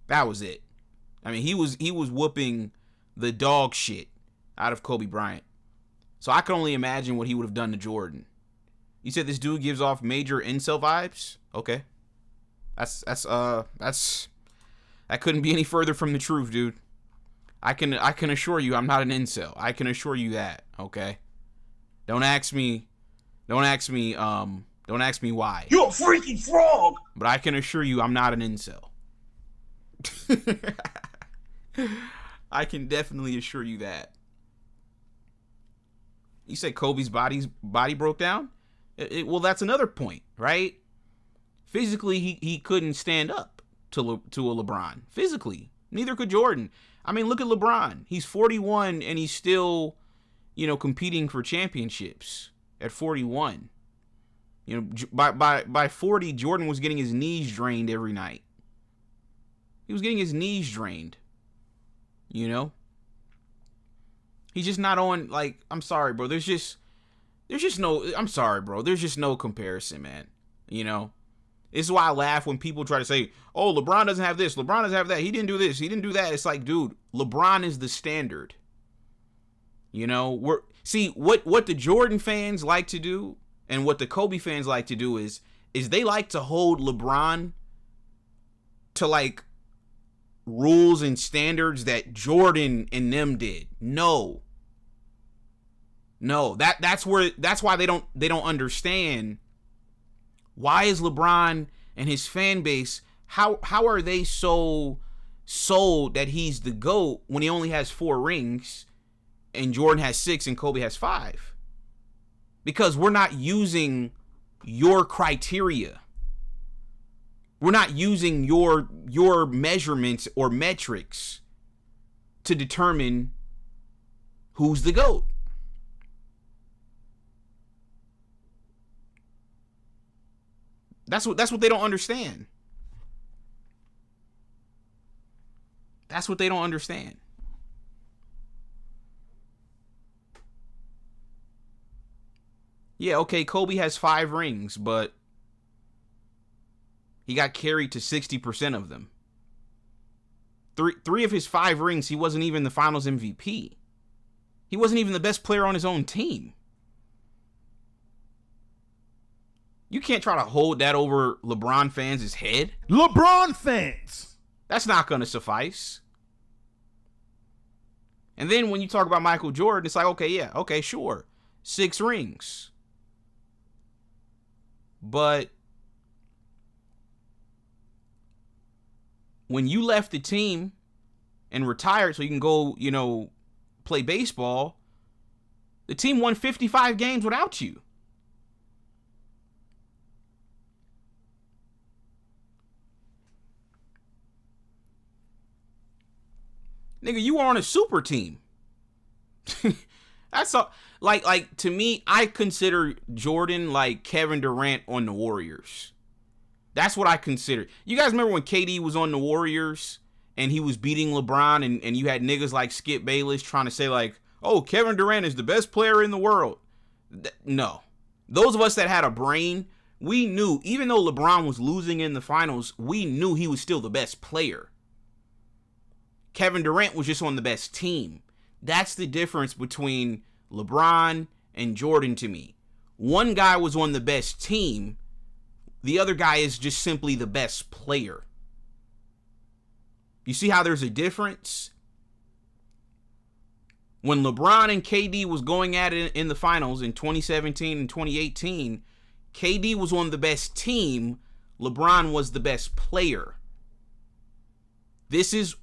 That was it. I mean, he was whooping the dog shit out of Kobe Bryant. So I can only imagine what he would have done to Jordan. You said this dude gives off major incel vibes? Okay. That couldn't be any further from the truth, dude. I can assure you I'm not an incel. I can assure you that, okay? Don't ask me why. You're a freaky frog! But I can assure you I'm not an incel. I can definitely assure you that. You say Kobe's body broke down? Well, that's another point, right? Physically, he couldn't stand up to a LeBron. Physically. Neither could Jordan. I mean, look at LeBron. He's 41 and he's still, competing for championships at 41. By 40, Jordan was getting his knees drained every night. He was getting his knees drained. He's just not on, like, I'm sorry, bro. There's just no, I'm sorry, bro. There's just no comparison, man. This is why I laugh when people try to say, oh, LeBron doesn't have this, LeBron doesn't have that, he didn't do this, he didn't do that. It's like, dude, LeBron is the standard. What the Jordan fans like to do and what the Kobe fans like to do is they like to hold LeBron to, like, rules and standards that Jordan and them did. No, that's why they don't understand. Why is LeBron and his fan base, how are they so sold that he's the GOAT when he only has 4 rings and Jordan has 6 and Kobe has 5? Because we're not using your criteria. We're not using your measurements or metrics to determine who's the GOAT. That's what they don't understand. That's what they don't understand. Yeah, okay, Kobe has 5 rings, but he got carried to 60% of them. Three of his 5 rings, he wasn't even the Finals MVP. He wasn't even the best player on his own team. You can't try to hold that over LeBron fans' head. LeBron fans! That's not going to suffice. And then when you talk about Michael Jordan, it's like, okay, sure. 6 rings. But when you left the team and retired so you can go, play baseball, the team won 55 games without you. Nigga, you were on a super team. That's all. Like to me, I consider Jordan like Kevin Durant on the Warriors. That's what I consider. You guys remember when KD was on the Warriors and he was beating LeBron and you had niggas like Skip Bayless trying to say like, oh, Kevin Durant is the best player in the world. No. Those of us that had a brain, we knew, even though LeBron was losing in the finals, we knew he was still the best player. Kevin Durant was just on the best team. That's the difference between LeBron and Jordan to me. One guy was on the best team. The other guy is just simply the best player. You see how there's a difference? When LeBron and KD was going at it in the finals in 2017 and 2018, KD was on the best team. LeBron was the best player. This is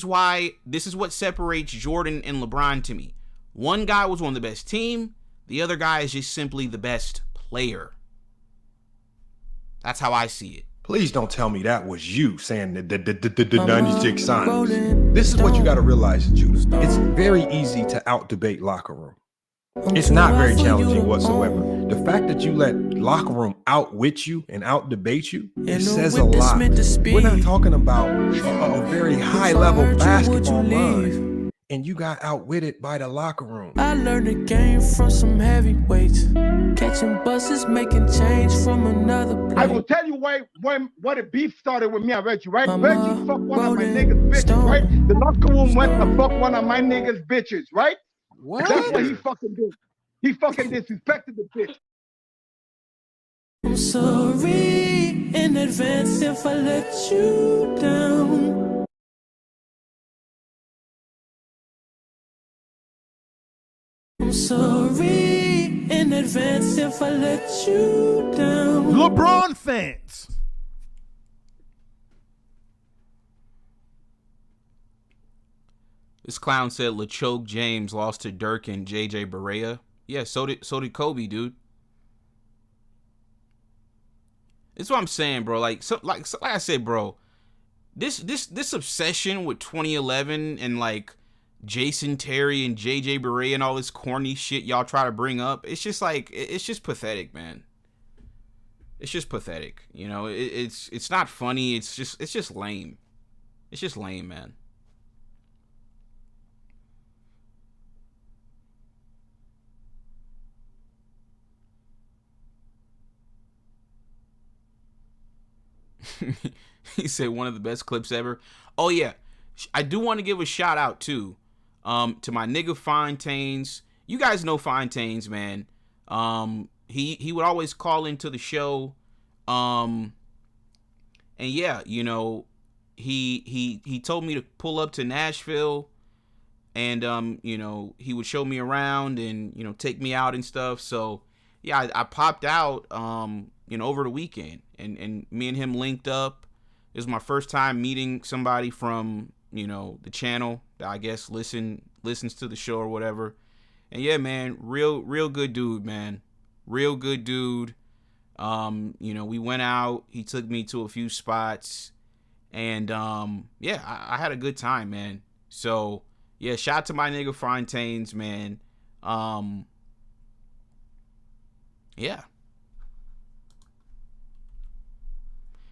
what separates Jordan and LeBron to me. One guy was on the best team. The other guy is just simply the best player. That's how I see it. Please don't tell me that was you saying the 96 Sonics. This is what you got to realize, Judas. It's very easy to out-debate locker room. It's not very challenging whatsoever. The fact that you let locker room outwit you and out-debate you, it says a lot. We're not talking about a very high-level basketball line, and you got outwitted by the locker room. I learned the game from some heavyweights, catching buses, making change from another place. I will tell you why the beef started with me and Reggie, right? Reggie fucked one of my niggas' bitches, right? The locker room went to fuck one of my niggas' bitches, right? What? That's what he fucking did. He fucking disrespected the bitch. I'm sorry in advance if I let you down. I'm sorry in advance if I let you down. LeBron fans. This clown said LeChoke James lost to Dirk and JJ Barea. Yeah, so did Kobe, dude. It's what I'm saying, bro. Like I said, bro. This obsession with 2011 and like Jason Terry and JJ Barea and all this corny shit y'all try to bring up. It's just like, it's just pathetic, man. It's just pathetic. You know, it's not funny. It's just lame. It's just lame, man. He said one of the best clips ever. Oh yeah, I do want to give a shout out too, to my nigga Fontaines. You guys know Fontaines, man. He would always call into the show, and yeah, you know, he told me to pull up to Nashville, and you know, he would show me around and, you know, take me out and stuff. So yeah, I popped out, you know, over the weekend, and me and him linked up. It was my first time meeting somebody from, you know, the channel that I guess listens to the show or whatever. And yeah, man, real good dude, man. Real good dude. You know, we went out, he took me to a few spots, and yeah, I had a good time, man. So yeah, shout out to my nigga Fontaines, man. Yeah.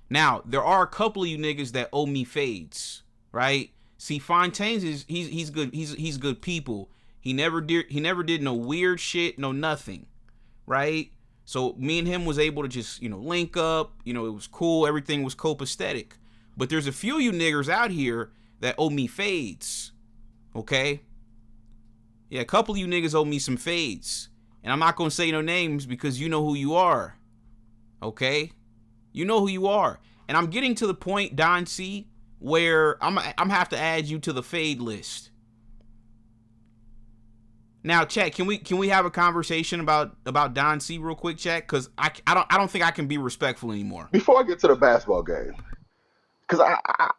Now, there are a couple of you niggas that owe me fades, right? See, Fontaines he's good. He's good people. He never did no weird shit, no nothing, right? So me and him was able to just, you know, link up. You know, it was cool. Everything was copacetic. But there's a few of you niggers out here that owe me fades, okay? Yeah, a couple of you niggas owe me some fades. And I'm not going to say no names because you know who you are, okay? You know who you are. And I'm getting to the point, Don C, where I'm have to add you to the fade list. Now, chat, can we have a conversation about Don C real quick, chat? Because I don't think I can be respectful anymore. Before I get to the basketball game, because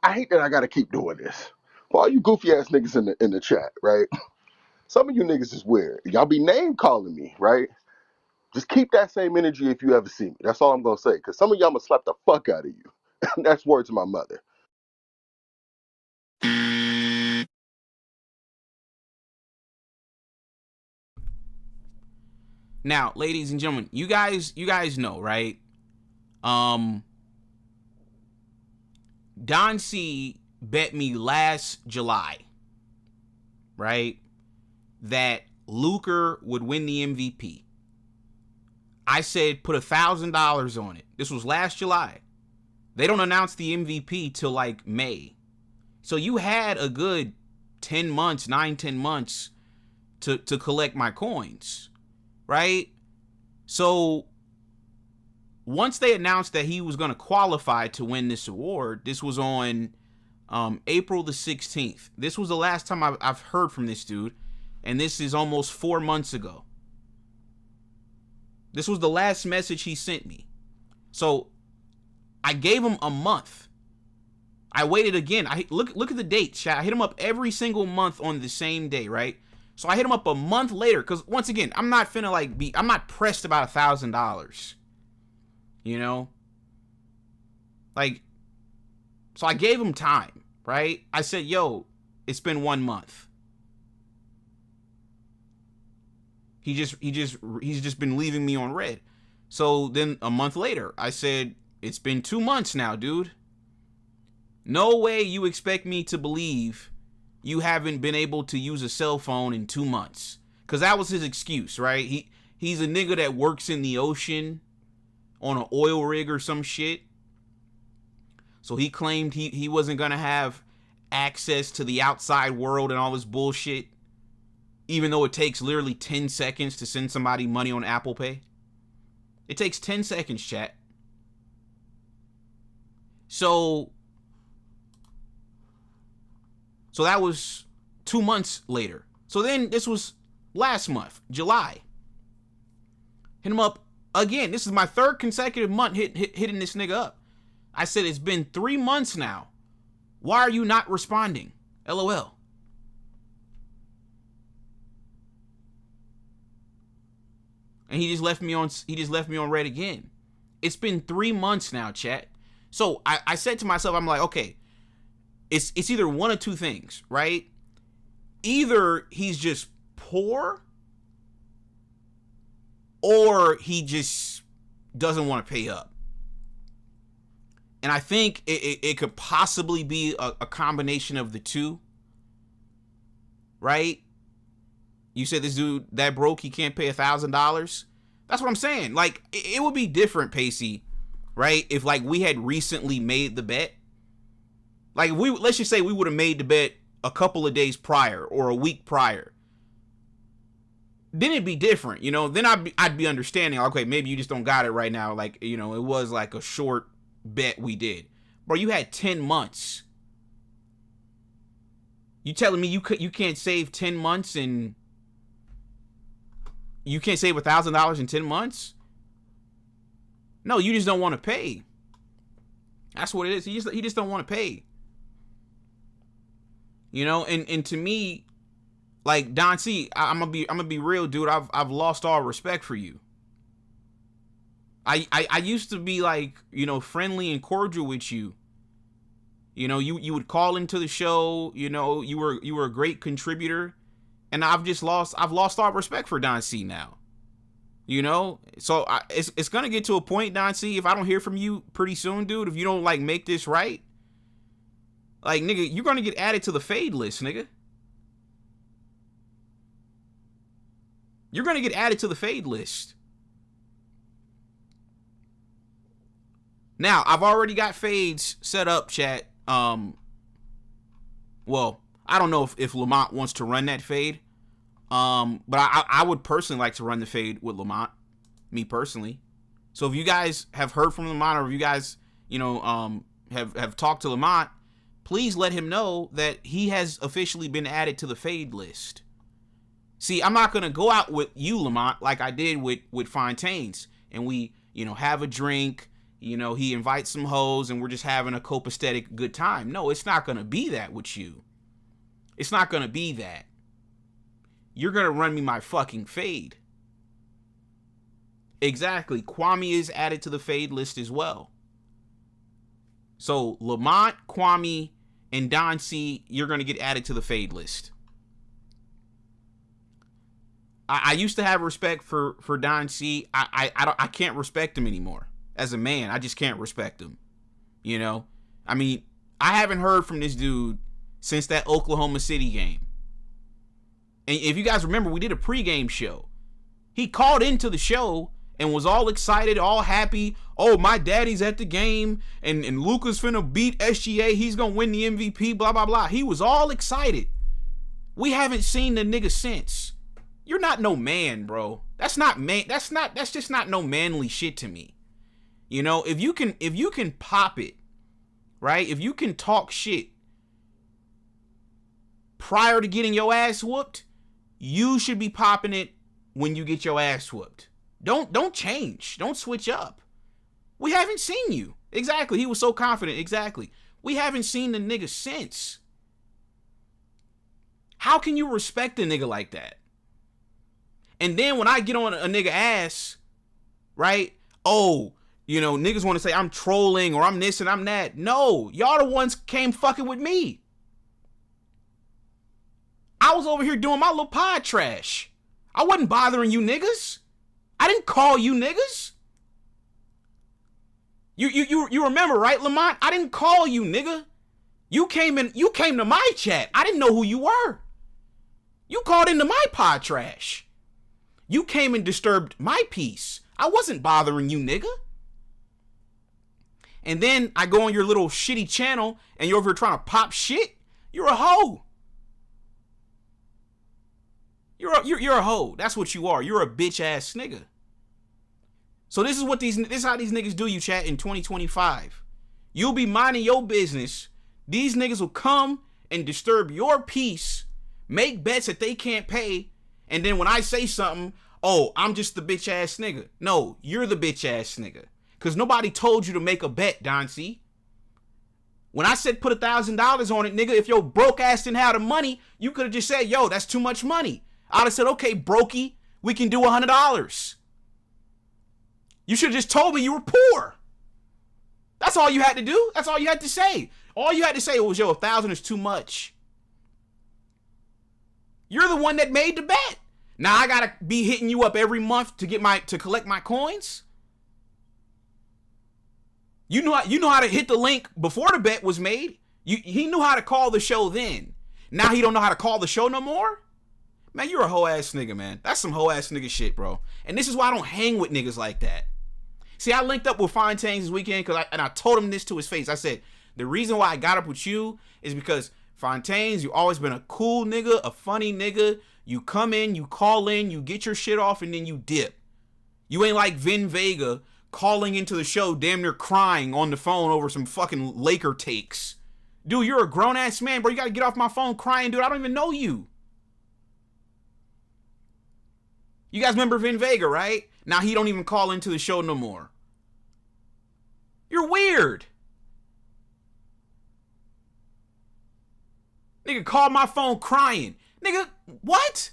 I hate that I got to keep doing this. For all you goofy ass niggas in the chat, right? Some of you niggas is weird. Y'all be name calling me, right? Just keep that same energy if you ever see me. That's all I'm gonna say. Because some of y'all gonna slap the fuck out of you. That's word to my mother. Now, ladies and gentlemen, you guys know, right? Don C bet me last July, right, that Luker would win the MVP. I said put $1,000 on it. This was last July. They don't announce the MVP till like May. So you had a good 10 months, 9-10 months to collect my coins, right? So once they announced that he was going to qualify to win this award, this was on April the 16th. This was the last time I've heard from this dude, and this is almost 4 months ago. This was the last message he sent me. So I gave him a month. I waited again. Look at the date, chat. I hit him up every single month on the same day, right? So I hit him up a month later, because once again, I'm not finna I'm not pressed about $1,000. You know? Like, so I gave him time, right? I said, yo, it's been 1 month. He's just been leaving me on red. So then a month later, I said, it's been 2 months now, dude. No way you expect me to believe you haven't been able to use a cell phone in 2 months. Because that was his excuse, right? He's a nigga that works in the ocean on an oil rig or some shit. So he claimed he wasn't going to have access to the outside world and all this bullshit, even though it takes literally 10 seconds to send somebody money on Apple Pay. It takes 10 seconds, chat. So that was 2 months later. So then this was last month, July. Hit him up again. This is my third consecutive month hitting this nigga up. I said, it's been 3 months now. Why are you not responding? LOL. And he just left me on red again. It's been 3 months now, chat. So I said to myself, I'm like, okay, it's either one of two things, right? either he's just poor or he just doesn't want to pay up. And I think it could possibly be a combination of the two, right? You said this dude that broke, he can't pay $1,000. That's what I'm saying. Like, it would be different, Pacey, right? If like we had recently made the bet. Like, let's just say we would have made the bet a couple of days prior or a week prior. Then it'd be different, you know. Then I'd be understanding. Okay, maybe you just don't got it right now. Like, you know, it was like a short bet we did. Bro, you had 10 months. You telling me you can't save 10 months and you can't save $1,000 in 10 months? No, you just don't want to pay. That's what it is. He just don't want to pay. You know, and to me, like, Don C, I'm gonna be real, dude. I've lost all respect for you. I used to be, like, you know, friendly and cordial with you. You know, you would call into the show. You know, you were a great contributor, and I've lost all respect for Don C now. You know, so it's gonna get to a point, Don C, if I don't hear from you pretty soon, dude, if you don't like make this right, like, nigga, you're gonna get added to the fade list, nigga. You're gonna get added to the fade list. Now, I've already got fades set up, chat. Well, I don't know if Lamont wants to run that fade. But I would personally like to run the fade with Lamont, me personally. So if you guys have heard from Lamont, or if you guys, you know, have talked to Lamont, please let him know that he has officially been added to the fade list. See, I'm not gonna go out with you, Lamont, like I did with Fontaine's, and we, you know, have a drink. You know, he invites some hoes and we're just having a copacetic good time. No, it's not gonna be that with you. It's not gonna be that. You're gonna run me my fucking fade. Exactly. Kwame is added to the fade list as well. So Lamont, Kwame, and Don C, you're gonna get added to the fade list. I used to have respect for Don C. I can't respect him anymore. As a man, I just can't respect him. You know? I mean, I haven't heard from this dude since that Oklahoma City game. And if you guys remember, we did a pregame show. He called into the show and was all excited, all happy. Oh, my daddy's at the game, and Luka's finna beat SGA. He's gonna win the MVP, blah, blah, blah. He was all excited. We haven't seen the nigga since. You're not no man, bro. That's just not no manly shit to me. You know, if you can pop it, right? If you can talk shit prior to getting your ass whooped, you should be popping it when you get your ass whooped. Don't change. Don't switch up. We haven't seen you. Exactly. He was so confident. Exactly. We haven't seen the nigga since. How can you respect a nigga like that? And then when I get on a nigga ass, right? Oh, you know, niggas want to say I'm trolling or I'm this and I'm that. No, y'all the ones came fucking with me. I was over here doing my little pod trash. I wasn't bothering you niggas. I didn't call you niggas. You remember, right, Lamont? I didn't call you, nigga. You came to my chat. I didn't know who you were. You called into my pod trash. You came and disturbed my peace. I wasn't bothering you, nigga. And then I go on your little shitty channel and you're over here trying to pop shit. You're a hoe. You're a hoe. That's what you are. You're a bitch ass nigga. So this is how these niggas do you, chat, in 2025. You'll be minding your business. These niggas will come and disturb your peace, make bets that they can't pay, and then when I say something, oh, I'm just the bitch ass nigga. No, you're the bitch ass nigga. Cause nobody told you to make a bet, Don C. When I said put $1,000 on it, nigga, if your broke ass didn't have the money, you could have just said, yo, that's too much money. I'd have said, okay, brokey, we can do $100. You should have just told me you were poor. That's all you had to do. That's all you had to say. All you had to say was, yo, 1,000 is too much. You're the one that made the bet. Now I gotta be hitting you up every month to collect my coins. You know how to hit the link before the bet was made. He knew how to call the show then. Now he don't know how to call the show no more? Man, you're a hoe ass nigga, man. That's some hoe ass nigga shit, bro. And this is why I don't hang with niggas like that. See, I linked up with Fontaine this weekend because I told him this to his face. I said, the reason why I got up with you is because Fontaine's, you always been a cool nigga, a funny nigga. You come in, you call in, you get your shit off, and then you dip. You ain't like Vin Vega calling into the show damn near crying on the phone over some fucking Laker takes. Dude, you're a grown-ass man, bro. You gotta get off my phone crying, dude. I don't even know you. You guys remember Vin Vega, right? Now he don't even call into the show no more. You're weird. Nigga, call my phone crying. Nigga, what?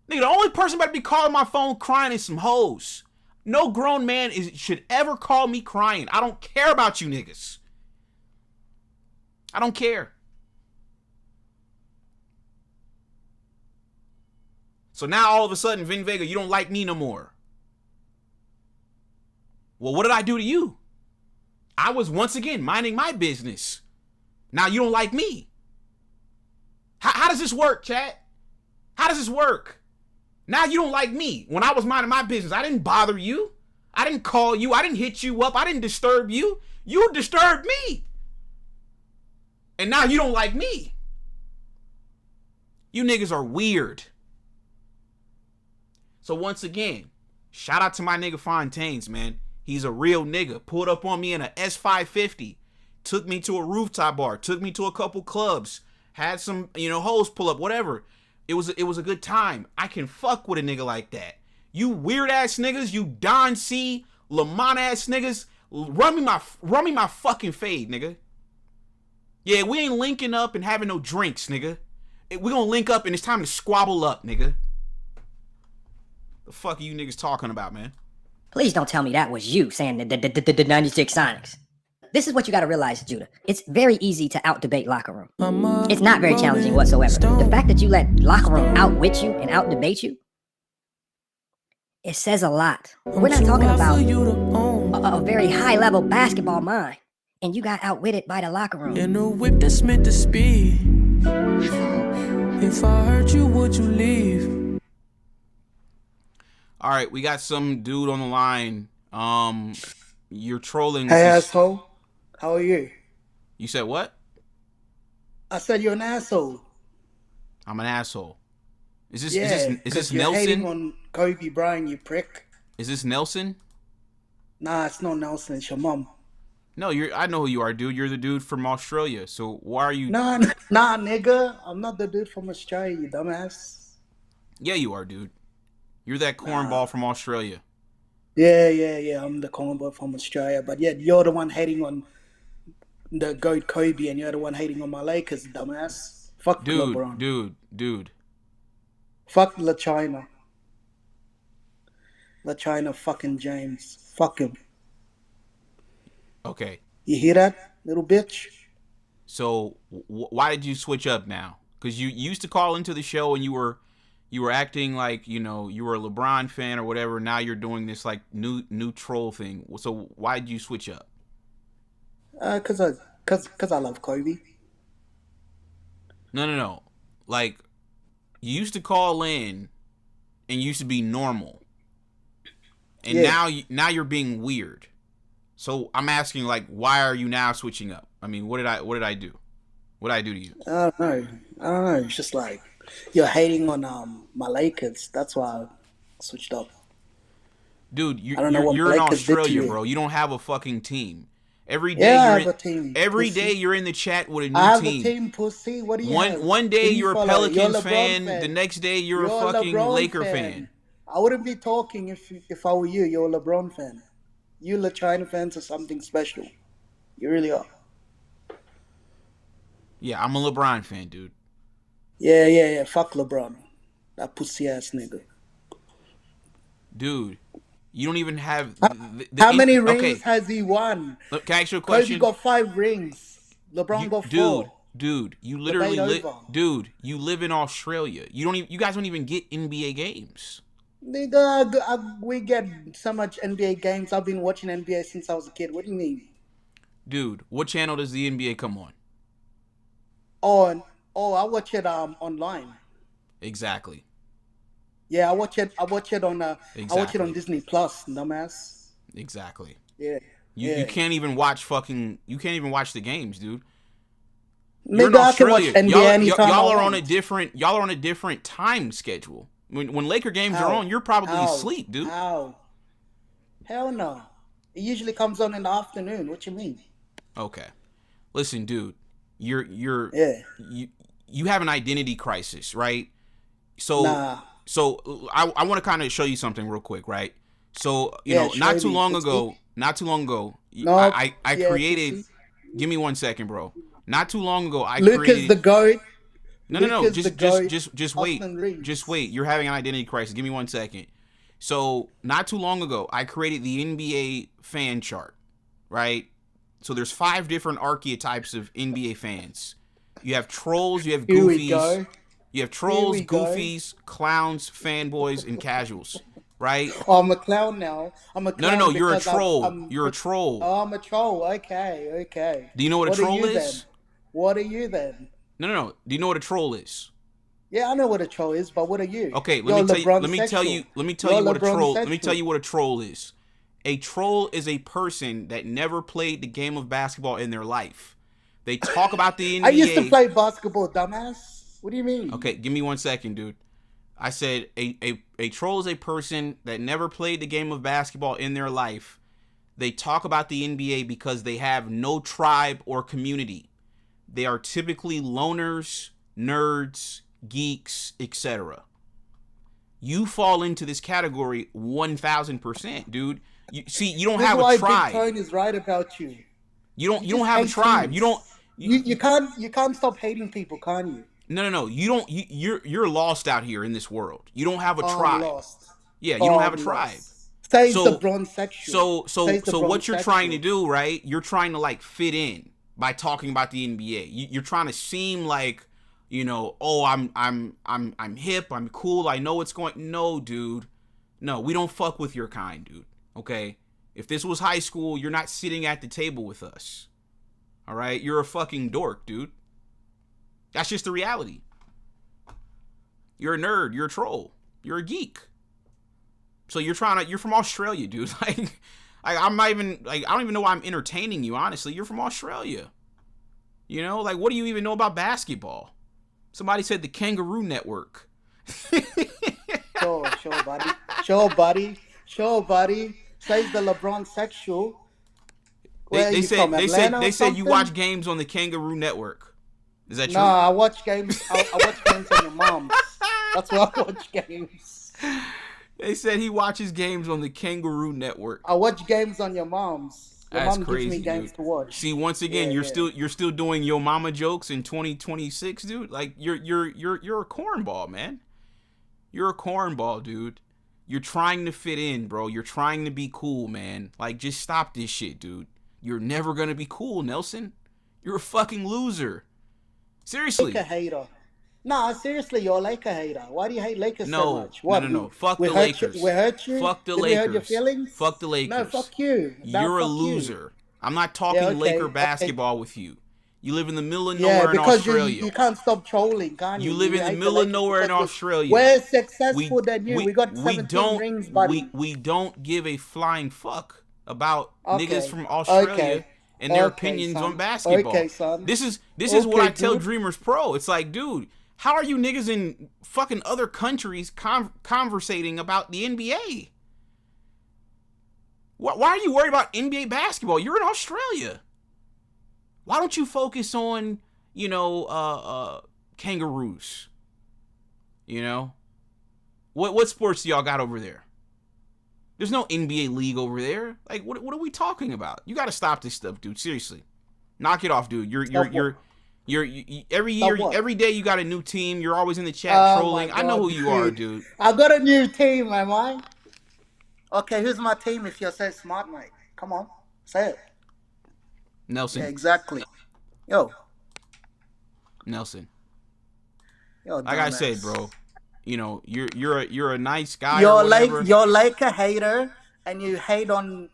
Nigga, the only person about to be calling my phone crying is some hoes. No grown man should ever call me crying. I don't care about you niggas. I don't care. So now all of a sudden, Vin Vega, you don't like me no more. Well, what did I do to you? I was once again minding my business. Now you don't like me. How does this work, chat? How does this work? Now you don't like me. When I was minding my business, I didn't bother you. I didn't call you. I didn't hit you up. I didn't disturb you. You disturbed me. And now you don't like me. You niggas are weird. So once again, shout out to my nigga Fontaines, man. He's a real nigga. Pulled up on me in a S550. Took me to a rooftop bar. Took me to a couple clubs. Had some, hoes pull up, whatever. It was a good time. I can fuck with a nigga like that. You weird ass niggas, you Don C, Lamont ass niggas, run me my fucking fade, nigga. Yeah, we ain't linking up and having no drinks, nigga. We gonna link up and it's time to squabble up, nigga. The fuck are you niggas talking about, man? Please don't tell me that was you saying the 96 Sonics. This is what you gotta realize, Judah. It's very easy to out-debate locker room. It's not very challenging whatsoever. The fact that you let locker room out-wit you and out-debate you, it says a lot. We're not talking about a very high-level basketball mind, and you got outwitted by the locker room. In a whip that's meant to speed. If I hurt you, would you leave? All right, we got some dude on the line. You're trolling. Hey, asshole. How are you? You said what? I said you're an asshole. I'm an asshole. Is this you're Nelson? Hating on Kobe Bryant, you prick. Is this Nelson? Nah, it's not Nelson. It's your mom. No, I know who you are, dude. You're the dude from Australia. So why are you? Nah, nigga. I'm not the dude from Australia, you dumbass. Yeah, you are, dude. You're that cornball from Australia. Yeah. I'm the cornball from Australia. But yeah, you're the one hating on the GOAT Kobe, and you're the one hating on my Lakers, dumbass. Fuck LeBron. Dude. Fuck La China. La China fucking James. Fuck him. Okay. You hear that, little bitch? So why did you switch up now? Because you used to call into the show and you were acting like, you were a LeBron fan or whatever. Now you're doing this like new troll thing. So why did you switch up? Cause I love Kobe. No. Like, you used to call in and used to be normal. And now you're being weird. So I'm asking, like, why are you now switching up? I mean, what did I do? What did I do to you? I don't know. It's just like you're hating on my Lakers. That's why I switched up. Dude, you're in Australia, bro. You don't have a fucking team. Every day I have a team. Every day you're in the chat with a new team. I have a team, pussy. What do you have? One day you're a Pelicans fan. The next day you're a fucking Laker fan. I wouldn't be talking if I were you. You're a LeBron fan. You La China fans are something special. You really are. Yeah, I'm a LeBron fan, dude. Yeah. Fuck LeBron. That pussy ass nigga. Dude, you don't even have... How many rings has he won? Look, can I ask you a question? Kobe got 5 rings. LeBron got 4. Dude, you literally Debate live. over. Dude, you live in Australia. You don't. You guys don't even get NBA games. Nigga, we get so much NBA games. I've been watching NBA since I was a kid. What do you mean? Dude, what channel does the NBA come on? I watch it online. Exactly. Yeah, I watch it on I watch it on Exactly. Disney Plus, dumbass. Exactly. Yeah. You can't even watch the games, dude. Nigga, I can watch NBA anytime y'all I are want. on a different time schedule. When Laker games are on, you're probably asleep, dude. How? Hell no. It usually comes on in the afternoon. What you mean? Okay. Listen, dude. You have an identity crisis, right? So I want to kind of show you something real quick, right? So, not too long ago, I created give me 1 second, bro. Not too long ago, I Luke created is the GOAT. No. Luke is the GOAT. Just wait. Just wait. You're having an identity crisis. Give me 1 second. So, not too long ago, I created the NBA fan chart, right? So there's 5 different archetypes of NBA fans. You have trolls, you have goofies. You have trolls, goofies, clowns, fanboys, and casuals, right? Oh, I'm a clown now. I'm a clown. No. You're a troll. You're a troll. Oh, I'm a troll. Okay. Do you know what a troll is? What are you then? No. Do you know what a troll is? Yeah, I know what a troll is, but what are you? Okay, let me tell you what a troll is. A troll is a person that never played the game of basketball in their life. They talk about the NBA. I used to play basketball, dumbass. What do you mean? Okay, give me 1 second, dude. I said a troll is a person that never played the game of basketball in their life. They talk about the NBA because they have no tribe or community. They are typically loners, nerds, geeks, etc. You fall into this category 1,000%, dude. You don't have a tribe. Big Tone is right about you. You don't have a tribe. You can't stop hating people, can you? No. You're lost out here in this world. You don't have a tribe. Lost. Yeah, you don't have a tribe. Says the bronze section. So what you're trying to do, right? You're trying to like fit in by talking about the NBA. You're trying to seem like, I'm hip, I'm cool, I know what's going. No, dude. No, we don't fuck with your kind, dude. Okay? If this was high school, you're not sitting at the table with us. All right? You're a fucking dork, dude. That's just the reality. You're a nerd, you're a troll, you're a geek. So you're from Australia, dude. I don't even know why I'm entertaining you, honestly. You're from Australia. What do you even know about basketball? Somebody said the Kangaroo Network. Show, buddy. Says the LeBron sexual. They said you watch games on the Kangaroo Network. Is that true? No, I watch games. I watch games on your mom's. That's why I watch games. They said he watches games on the Kangaroo Network. I watch games on your mom's. Your That's mom crazy, gives me games dude. to watch. See, once again, you're still doing yo mama jokes in 2026, dude. Like you're a cornball, man. You're a cornball, dude. You're trying to fit in, bro. You're trying to be cool, man. Like, just stop this shit, dude. You're never gonna be cool, Nelson. You're a fucking loser. Seriously. Laker hater. Nah, seriously, you're a Laker hater. Why do you hate Lakers so much? No. Fuck the Lakers. We hurt you? Fuck the Did Lakers. we hurt your feelings? Fuck the Lakers. No, fuck you. You're a loser. I'm not talking Laker basketball with you. You live in the middle of nowhere in Australia. You can't stop trolling, can you? You live in the middle of nowhere in Australia. We're successful than you. We got 17 rings, buddy. We don't give a flying fuck about niggas from Australia and their opinions on basketball. Okay, son. This is what I tell Dreamers Pro. It's like, dude, how are you niggas in fucking other countries conversating about the NBA? Why are you worried about NBA basketball? You're in Australia. Why don't you focus on, kangaroos? What sports do y'all got over there? There's no NBA league over there. Like, what are we talking about? You got to stop this stuff, dude. Seriously, knock it off, dude. You're every year, every day you got a new team. You're always in the chat trolling. I know who you are, dude. I got a new team, am I? Okay, who's my team? If you're so smart, mate, come on, say it. Nelson. Yeah, exactly. Yo. Nelson. You're a Like I said, dumbass. bro, you know, you're a nice guy or whatever. You're like a hater, and you hate on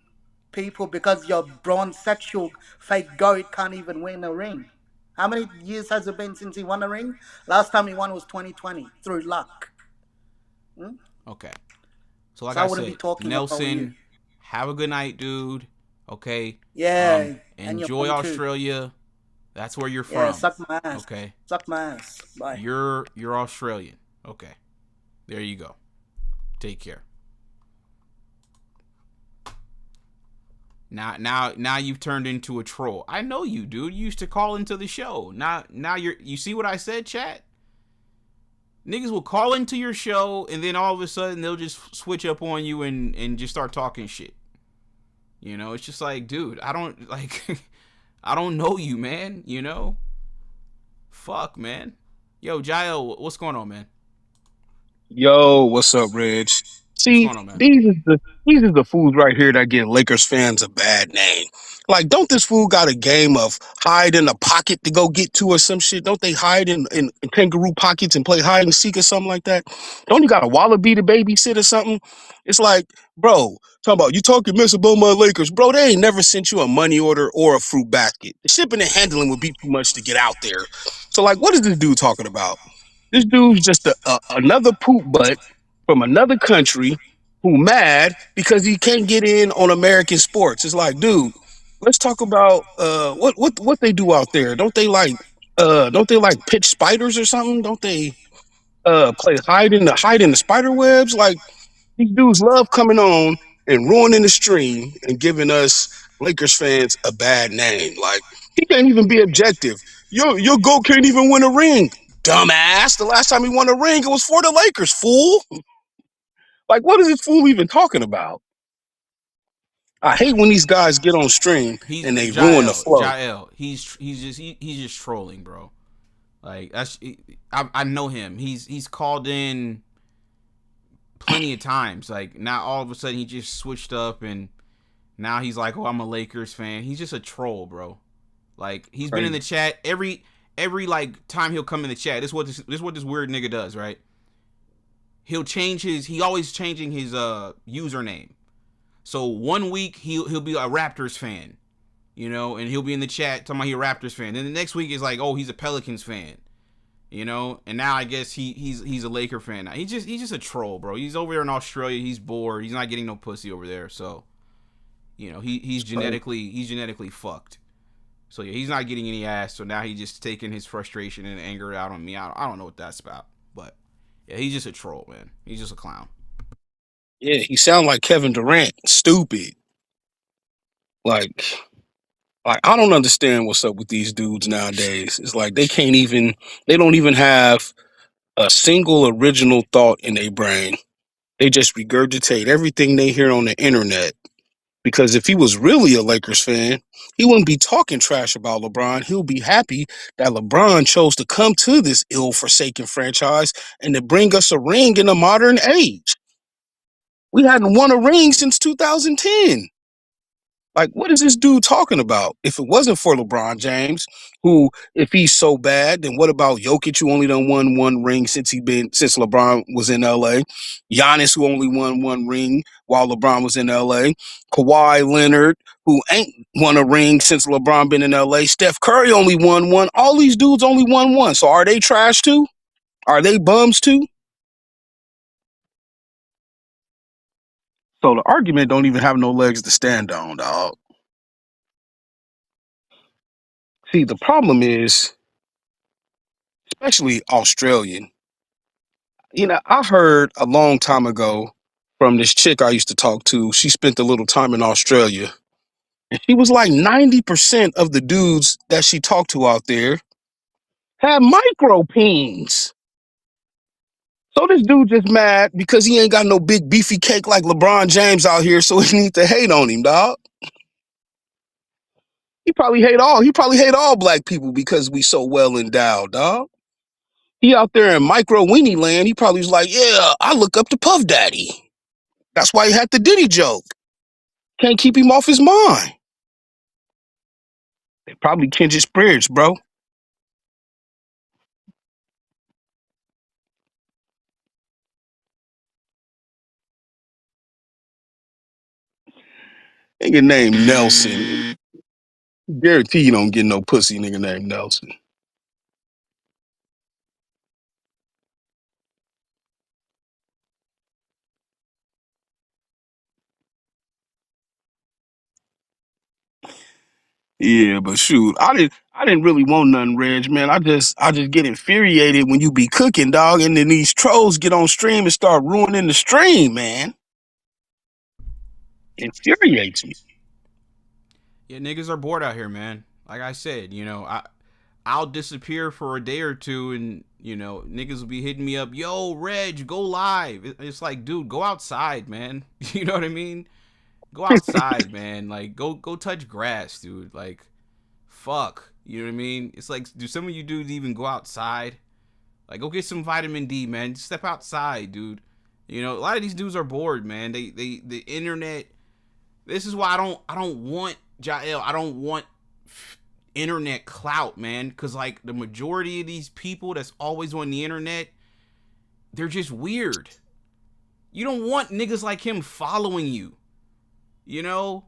people because your bronze sexual fake goat can't even win a ring. How many years has it been since he won a ring? Last time he won was 2020 through luck. Hmm? Okay. So like So I I wouldn't be said, talking if I were you. Nelson, have a good night, dude. Okay. Yeah, and your Enjoy mom too. Australia. That's where you're Yeah, from. suck my ass. Okay. Suck my ass. Bye. You're Australian. Okay. There you go. Take care. Now you've turned into a troll. I know you, dude. You used to call into the show. Now you see what I said, chat? Niggas will call into your show and then all of a sudden they'll just switch up on you and just start talking shit. You know, it's just like, dude, I don't I don't know you, man, you know? Fuck, man. Yo, Jael, what's going on, man? Yo, what's up, Reg? What's See, going on, man? these are the fools right here that give Lakers fans a bad name. Like, don't this fool got a game of hide in a pocket to go get to or some shit? Don't they hide in kangaroo pockets and play hide and seek or something like that? Don't you got a wallaby to babysit or something? It's like, bro, talking about you talking mess about my Lakers, bro. They ain't never sent you a money order or a fruit basket. The shipping and handling would be too much to get out there. So, like, what is this dude talking about? This dude's just another poop butt from another country who mad because he can't get in on American sports. It's like, dude, let's talk about what they do out there. Don't they like pitch spiders or something? Don't they play hide in the spider webs? Like, these dudes love coming on and ruining the stream and giving us Lakers fans a bad name. Like, he can't even be objective. Your GOAT can't even win a ring. Dumbass. The last time he won a ring, it was for the Lakers, fool. Like, what is this fool even talking about? I hate when these guys get on stream He's and they ruin the flow. Jael. He's just trolling, bro. Like I know him. He's called in plenty of times. Like, now all of a sudden he just switched up and now he's like, "Oh, I'm a Lakers fan." He's just a troll, bro. Like, he's been in the chat every like time he'll come in the chat. This is what this weird nigga does, right? He always changing his username. So 1 week he'll be a Raptors fan, you know, and he'll be in the chat talking about he's a Raptors fan. Then the next week is like, oh, he's a Pelicans fan, you know. And now I guess he's a Laker fan. Now he's just a troll, bro. He's over there in Australia. He's bored. He's not getting no pussy over there. So, you know, he's genetically fucked. So yeah, he's not getting any ass. So now he's just taking his frustration and anger out on me. I don't know what that's about, but yeah, he's just a troll, man. He's just a clown. Yeah, he sound like Kevin Durant. Stupid. Like I don't understand what's up with these dudes nowadays. It's like they don't even have a single original thought in their brain. They just regurgitate everything they hear on the internet. Because if he was really a Lakers fan, he wouldn't be talking trash about LeBron. He'll be happy that LeBron chose to come to this ill-forsaken franchise and to bring us a ring in the modern age. We hadn't won a ring since 2010. Like, what is this dude talking about? If it wasn't for LeBron James, who, if he's so bad, then what about Jokic, who only done won one ring since LeBron was in LA? Giannis, who only won one ring while LeBron was in LA. Kawhi Leonard, who ain't won a ring since LeBron been in LA. Steph Curry only won one. All these dudes only won one. So are they trash too? Are they bums too? So the argument don't even have no legs to stand on, dog. See, the problem is, especially Australian. You know, I heard a long time ago from this chick I used to talk to. She spent a little time in Australia. And she was like 90% of the dudes that she talked to out there had micro peens. So this dude just mad because he ain't got no big beefy cake like LeBron James out here, so he need to hate on him, dog. He probably hate all black people because we so well endowed, dog. He out there in micro weenie land, he probably was like, yeah, I look up to Puff Daddy. That's why he had the Diddy joke. Can't keep him off his mind. They probably kindred spirits, bro. Nigga named Nelson. Guarantee you don't get no pussy nigga named Nelson. Yeah, but shoot, I didn't really want nothing, Reg, man. I just get infuriated when you be cooking, dog, and then these trolls get on stream and start ruining the stream, man. Infuriates me. Yeah, niggas are bored out here, man. Like I said, I'll disappear for a day or two, and niggas will be hitting me up. Yo, Reg, go live. It's like, dude, go outside, man. You know what I mean? Go outside, man. Like, go touch grass, dude. Like, fuck. You know what I mean? It's like, do some of you dudes even go outside? Like, go get some vitamin D, man. Just step outside, dude. A lot of these dudes are bored, man. The internet. This is why I don't want Jael. I don't want internet clout, man. Cause like the majority of these people that's always on the internet, they're just weird. You don't want niggas like him following you. Nah,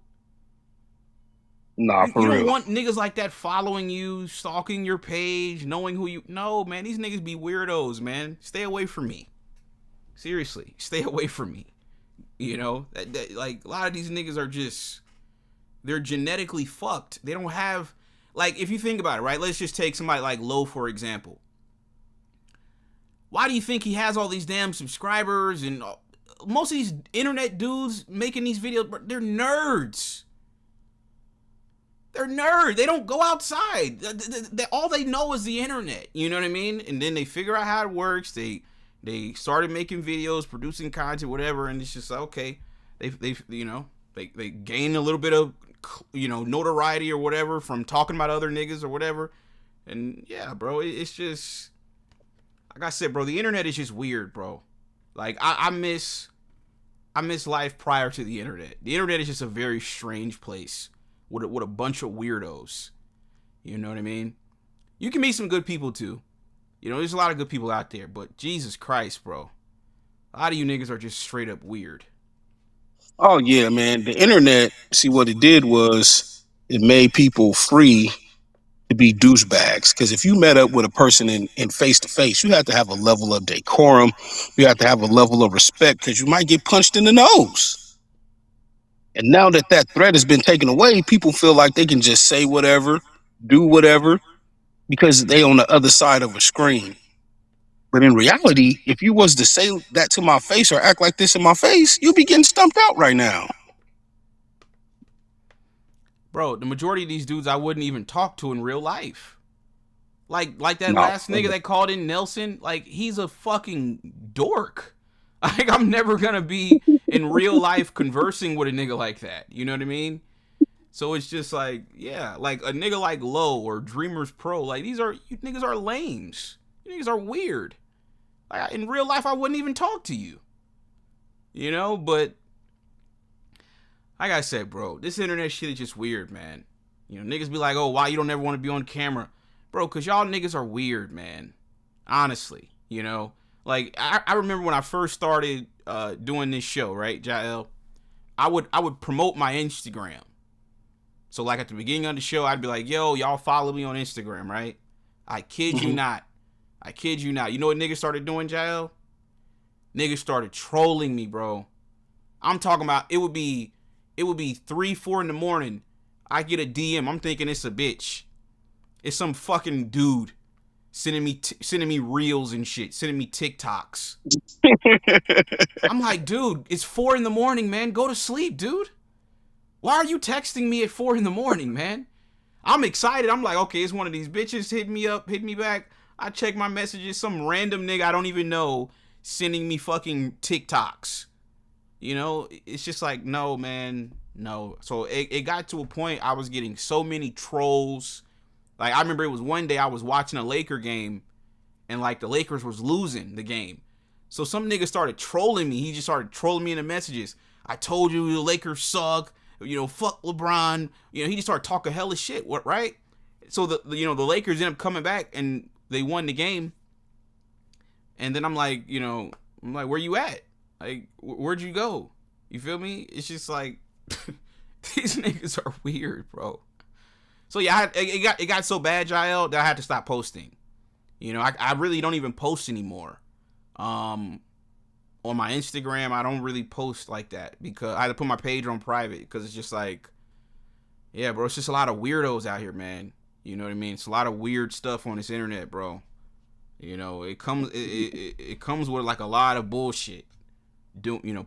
for you real. don't want niggas like that following you, stalking your page, knowing who you. No, man, these niggas be weirdos, man. Stay away from me. Seriously, stay away from me. Like a lot of these niggas are just, they're genetically fucked. They don't have, like, if you think about it, right? Let's just take somebody like Low, for example. Why do you think he has all these damn subscribers? And most of these internet dudes making these videos, they're nerds. They're nerds. They don't go outside. All they know is the internet. You know what I mean? And then they figure out how it works. They started making videos, producing content, whatever, and it's just like, okay, they gain a little bit of notoriety or whatever from talking about other niggas or whatever. And yeah, bro, it's just, like I said, bro, the internet is just weird, bro. Like I miss life prior to the internet. The internet is just a very strange place with a bunch of weirdos. You know what I mean? You can meet some good people too. There's a lot of good people out there, but Jesus Christ, bro. A lot of you niggas are just straight up weird. Oh yeah, man. The internet, see what it did was it made people free to be douchebags. Because if you met up with a person in face to face, you have to have a level of decorum. You have to have a level of respect because you might get punched in the nose. And now that threat has been taken away, people feel like they can just say whatever, do whatever, because they on the other side of a screen. But in reality, if you was to say that to my face or act like this in my face, you'll be getting stumped out right now. Bro, the majority of these dudes I wouldn't even talk to in real life. Like that last nigga that called in Nelson, like, he's a fucking dork. Like, I'm never gonna be in real life conversing with a nigga like that. You know what I mean? So it's just like, yeah, like a nigga like Low or Dreamers Pro, like, you niggas are lames. You niggas are weird. Like, in real life, I wouldn't even talk to you. But like I said, bro, this internet shit is just weird, man. Niggas be like, oh, why you don't ever want to be on camera? Bro, because y'all niggas are weird, man. Honestly, Like, I remember when I first started doing this show, right, Jael? I would promote my Instagram. So, like, at the beginning of the show, I'd be like, yo, y'all follow me on Instagram, right? I kid you not. I kid you not. You know what niggas started doing, Jael? Niggas started trolling me, bro. I'm talking about, it would be 3, 4 in the morning. I get a DM. I'm thinking it's a bitch. It's some fucking dude sending me reels and shit, sending me TikToks. I'm like, dude, it's 4 in the morning, man. Go to sleep, dude. Why are you texting me at 4 in the morning, man? I'm excited. I'm like, okay, it's one of these bitches hit me up, hit me back. I check my messages. Some random nigga I don't even know sending me fucking TikToks. It's just like, no, man, no. So it got to a point I was getting so many trolls. Like, I remember it was one day I was watching a Laker game and, like, the Lakers was losing the game. So some nigga started trolling me. He just started trolling me in the messages. I told you the Lakers suck. Fuck LeBron. He just started talking hella shit, right? So the Lakers end up coming back and they won the game. And then I'm like, where you at? Like, where'd you go? You feel me? It's just like, These niggas are weird, bro. So yeah, it got so bad, Jael, that I had to stop posting. You know, I really don't even post anymore. On my Instagram, I don't really post like that because I had to put my page on private because it's just like, yeah, bro, it's just a lot of weirdos out here, man. You know what I mean? It's a lot of weird stuff on this internet, bro. You know, it comes with like a lot of bullshit.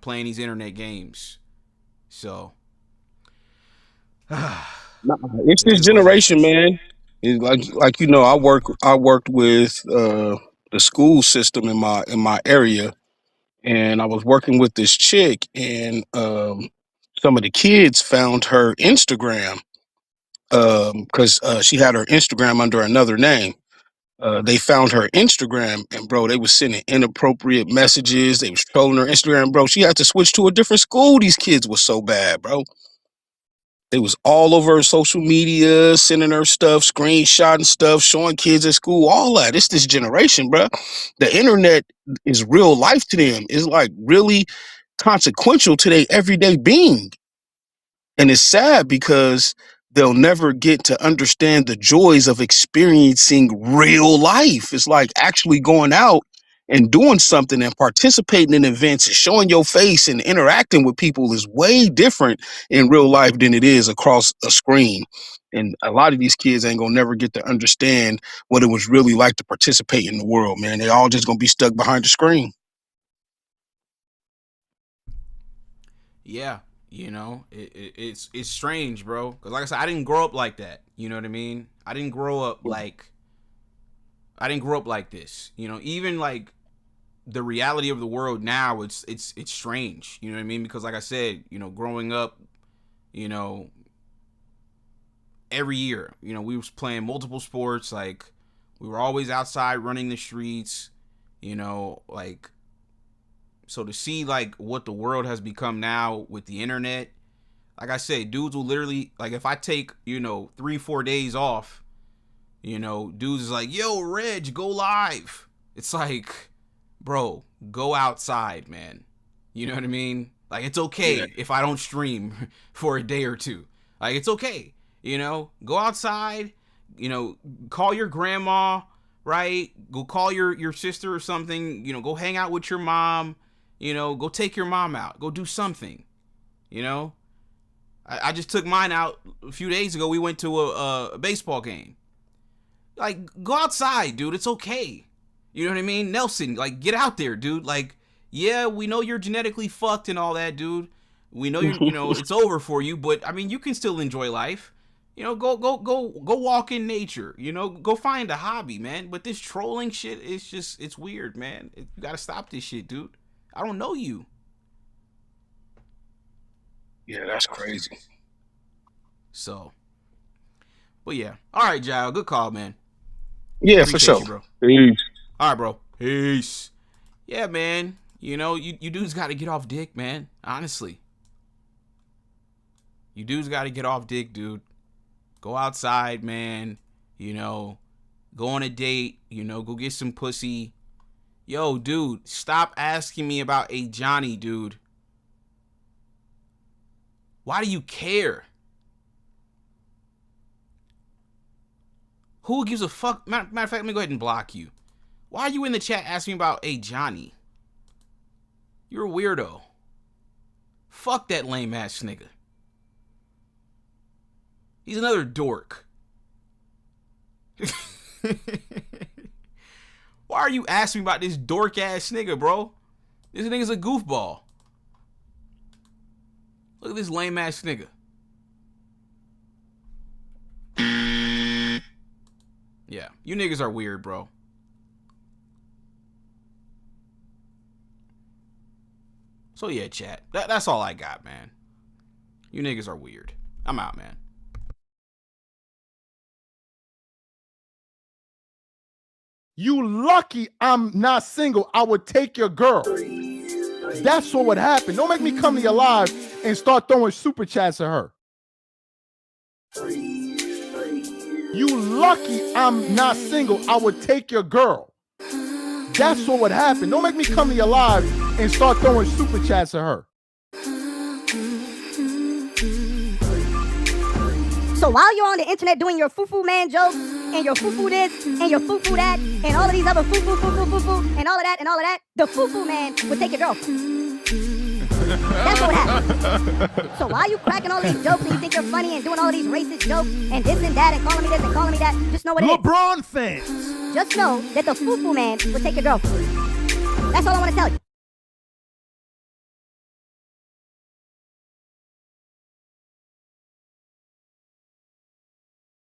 Playing these internet games. So it's this generation, man. It's like I worked with the school system in my area, and I was working with this chick, and some of the kids found her Instagram because she had her Instagram under another name. They found her Instagram, and bro, they was sending inappropriate messages. They was trolling her Instagram, bro. She had to switch to a different school. These kids was so bad, bro. They was all over her social media, sending her stuff, screenshotting stuff, showing kids at school, all that. It's this generation, bro. The internet is real life to them. It's like really consequential to their everyday being. And it's sad because they'll never get to understand the joys of experiencing real life. It's like actually going out and doing something and participating in events and showing your face and interacting with people is way different in real life than it is across a screen. And a lot of these kids ain't gonna never get to understand what it was really like to participate in the world, man. They all just gonna be stuck behind the screen. yeah, it's strange, bro. Cause like I said, I didn't grow up like that. You know what I mean? I didn't grow up like this. Even like the reality of the world now, it's strange. You know what I mean? Because like I said, growing up, every year, we was playing multiple sports. Like we were always outside running the streets. Like. So to see like what the world has become now with the internet, like I said, dudes will literally, like if I take, 3-4 days off, dudes is like, yo, Reg, go live. It's like, bro, go outside, man. You know what I mean? Like it's okay if I don't stream for a day or two. Like it's okay, go outside, call your grandma, right? Go call your sister or something, go hang out with your mom. Go take your mom out. Go do something. I just took mine out a few days ago. We went to a baseball game. Like, go outside, dude. It's okay. You know what I mean? Nelson, like, get out there, dude. Like, yeah, we know you're genetically fucked and all that, dude. We know it's over for you, but I mean, you can still enjoy life. Go walk in nature. Go find a hobby, man. But this trolling shit, it's weird, man. You gotta stop this shit, dude. I don't know you. Yeah, that's crazy. So, but yeah. All right, Jael. Good call, man. Yeah, Appreciate for sure. you, bro. Peace. All right, bro. Peace. Yeah, man. You dudes got to get off dick, man. Honestly. You dudes got to get off dick, dude. Go outside, man. Go on a date. Go get some pussy. Yo, dude, stop asking me about a Johnny, dude. Why do you care? Who gives a fuck? Matter of fact, let me go ahead and block you. Why are you in the chat asking me about a Johnny? You're a weirdo. Fuck that lame ass nigga. He's another dork. Why are you asking me about this dork ass nigga, bro? This nigga's a goofball. Look at this lame ass nigga. Yeah, you niggas are weird, bro. So yeah, chat. That's all I got, man. You niggas are weird. I'm out, man. You lucky I'm not single. I would take your girl. That's what would happen. Don't make me come to your live and start throwing super chats at her. You lucky I'm not single. I would take your girl. That's what would happen. Don't make me come to your live and start throwing super chats at her. So while you're on the internet doing your foo-foo man jokes and your foo-foo this and your foo-foo that and all of these other foo-foo and all of that, the foo-foo man would take your girlfriend. That's what happened. So while you cracking all these jokes and you think you're funny and doing all of these racist jokes and this and that and calling me this and calling me that, just know what it is. LeBron fans. Just know that the foo-foo man would take your girlfriend. That's all I want to tell you.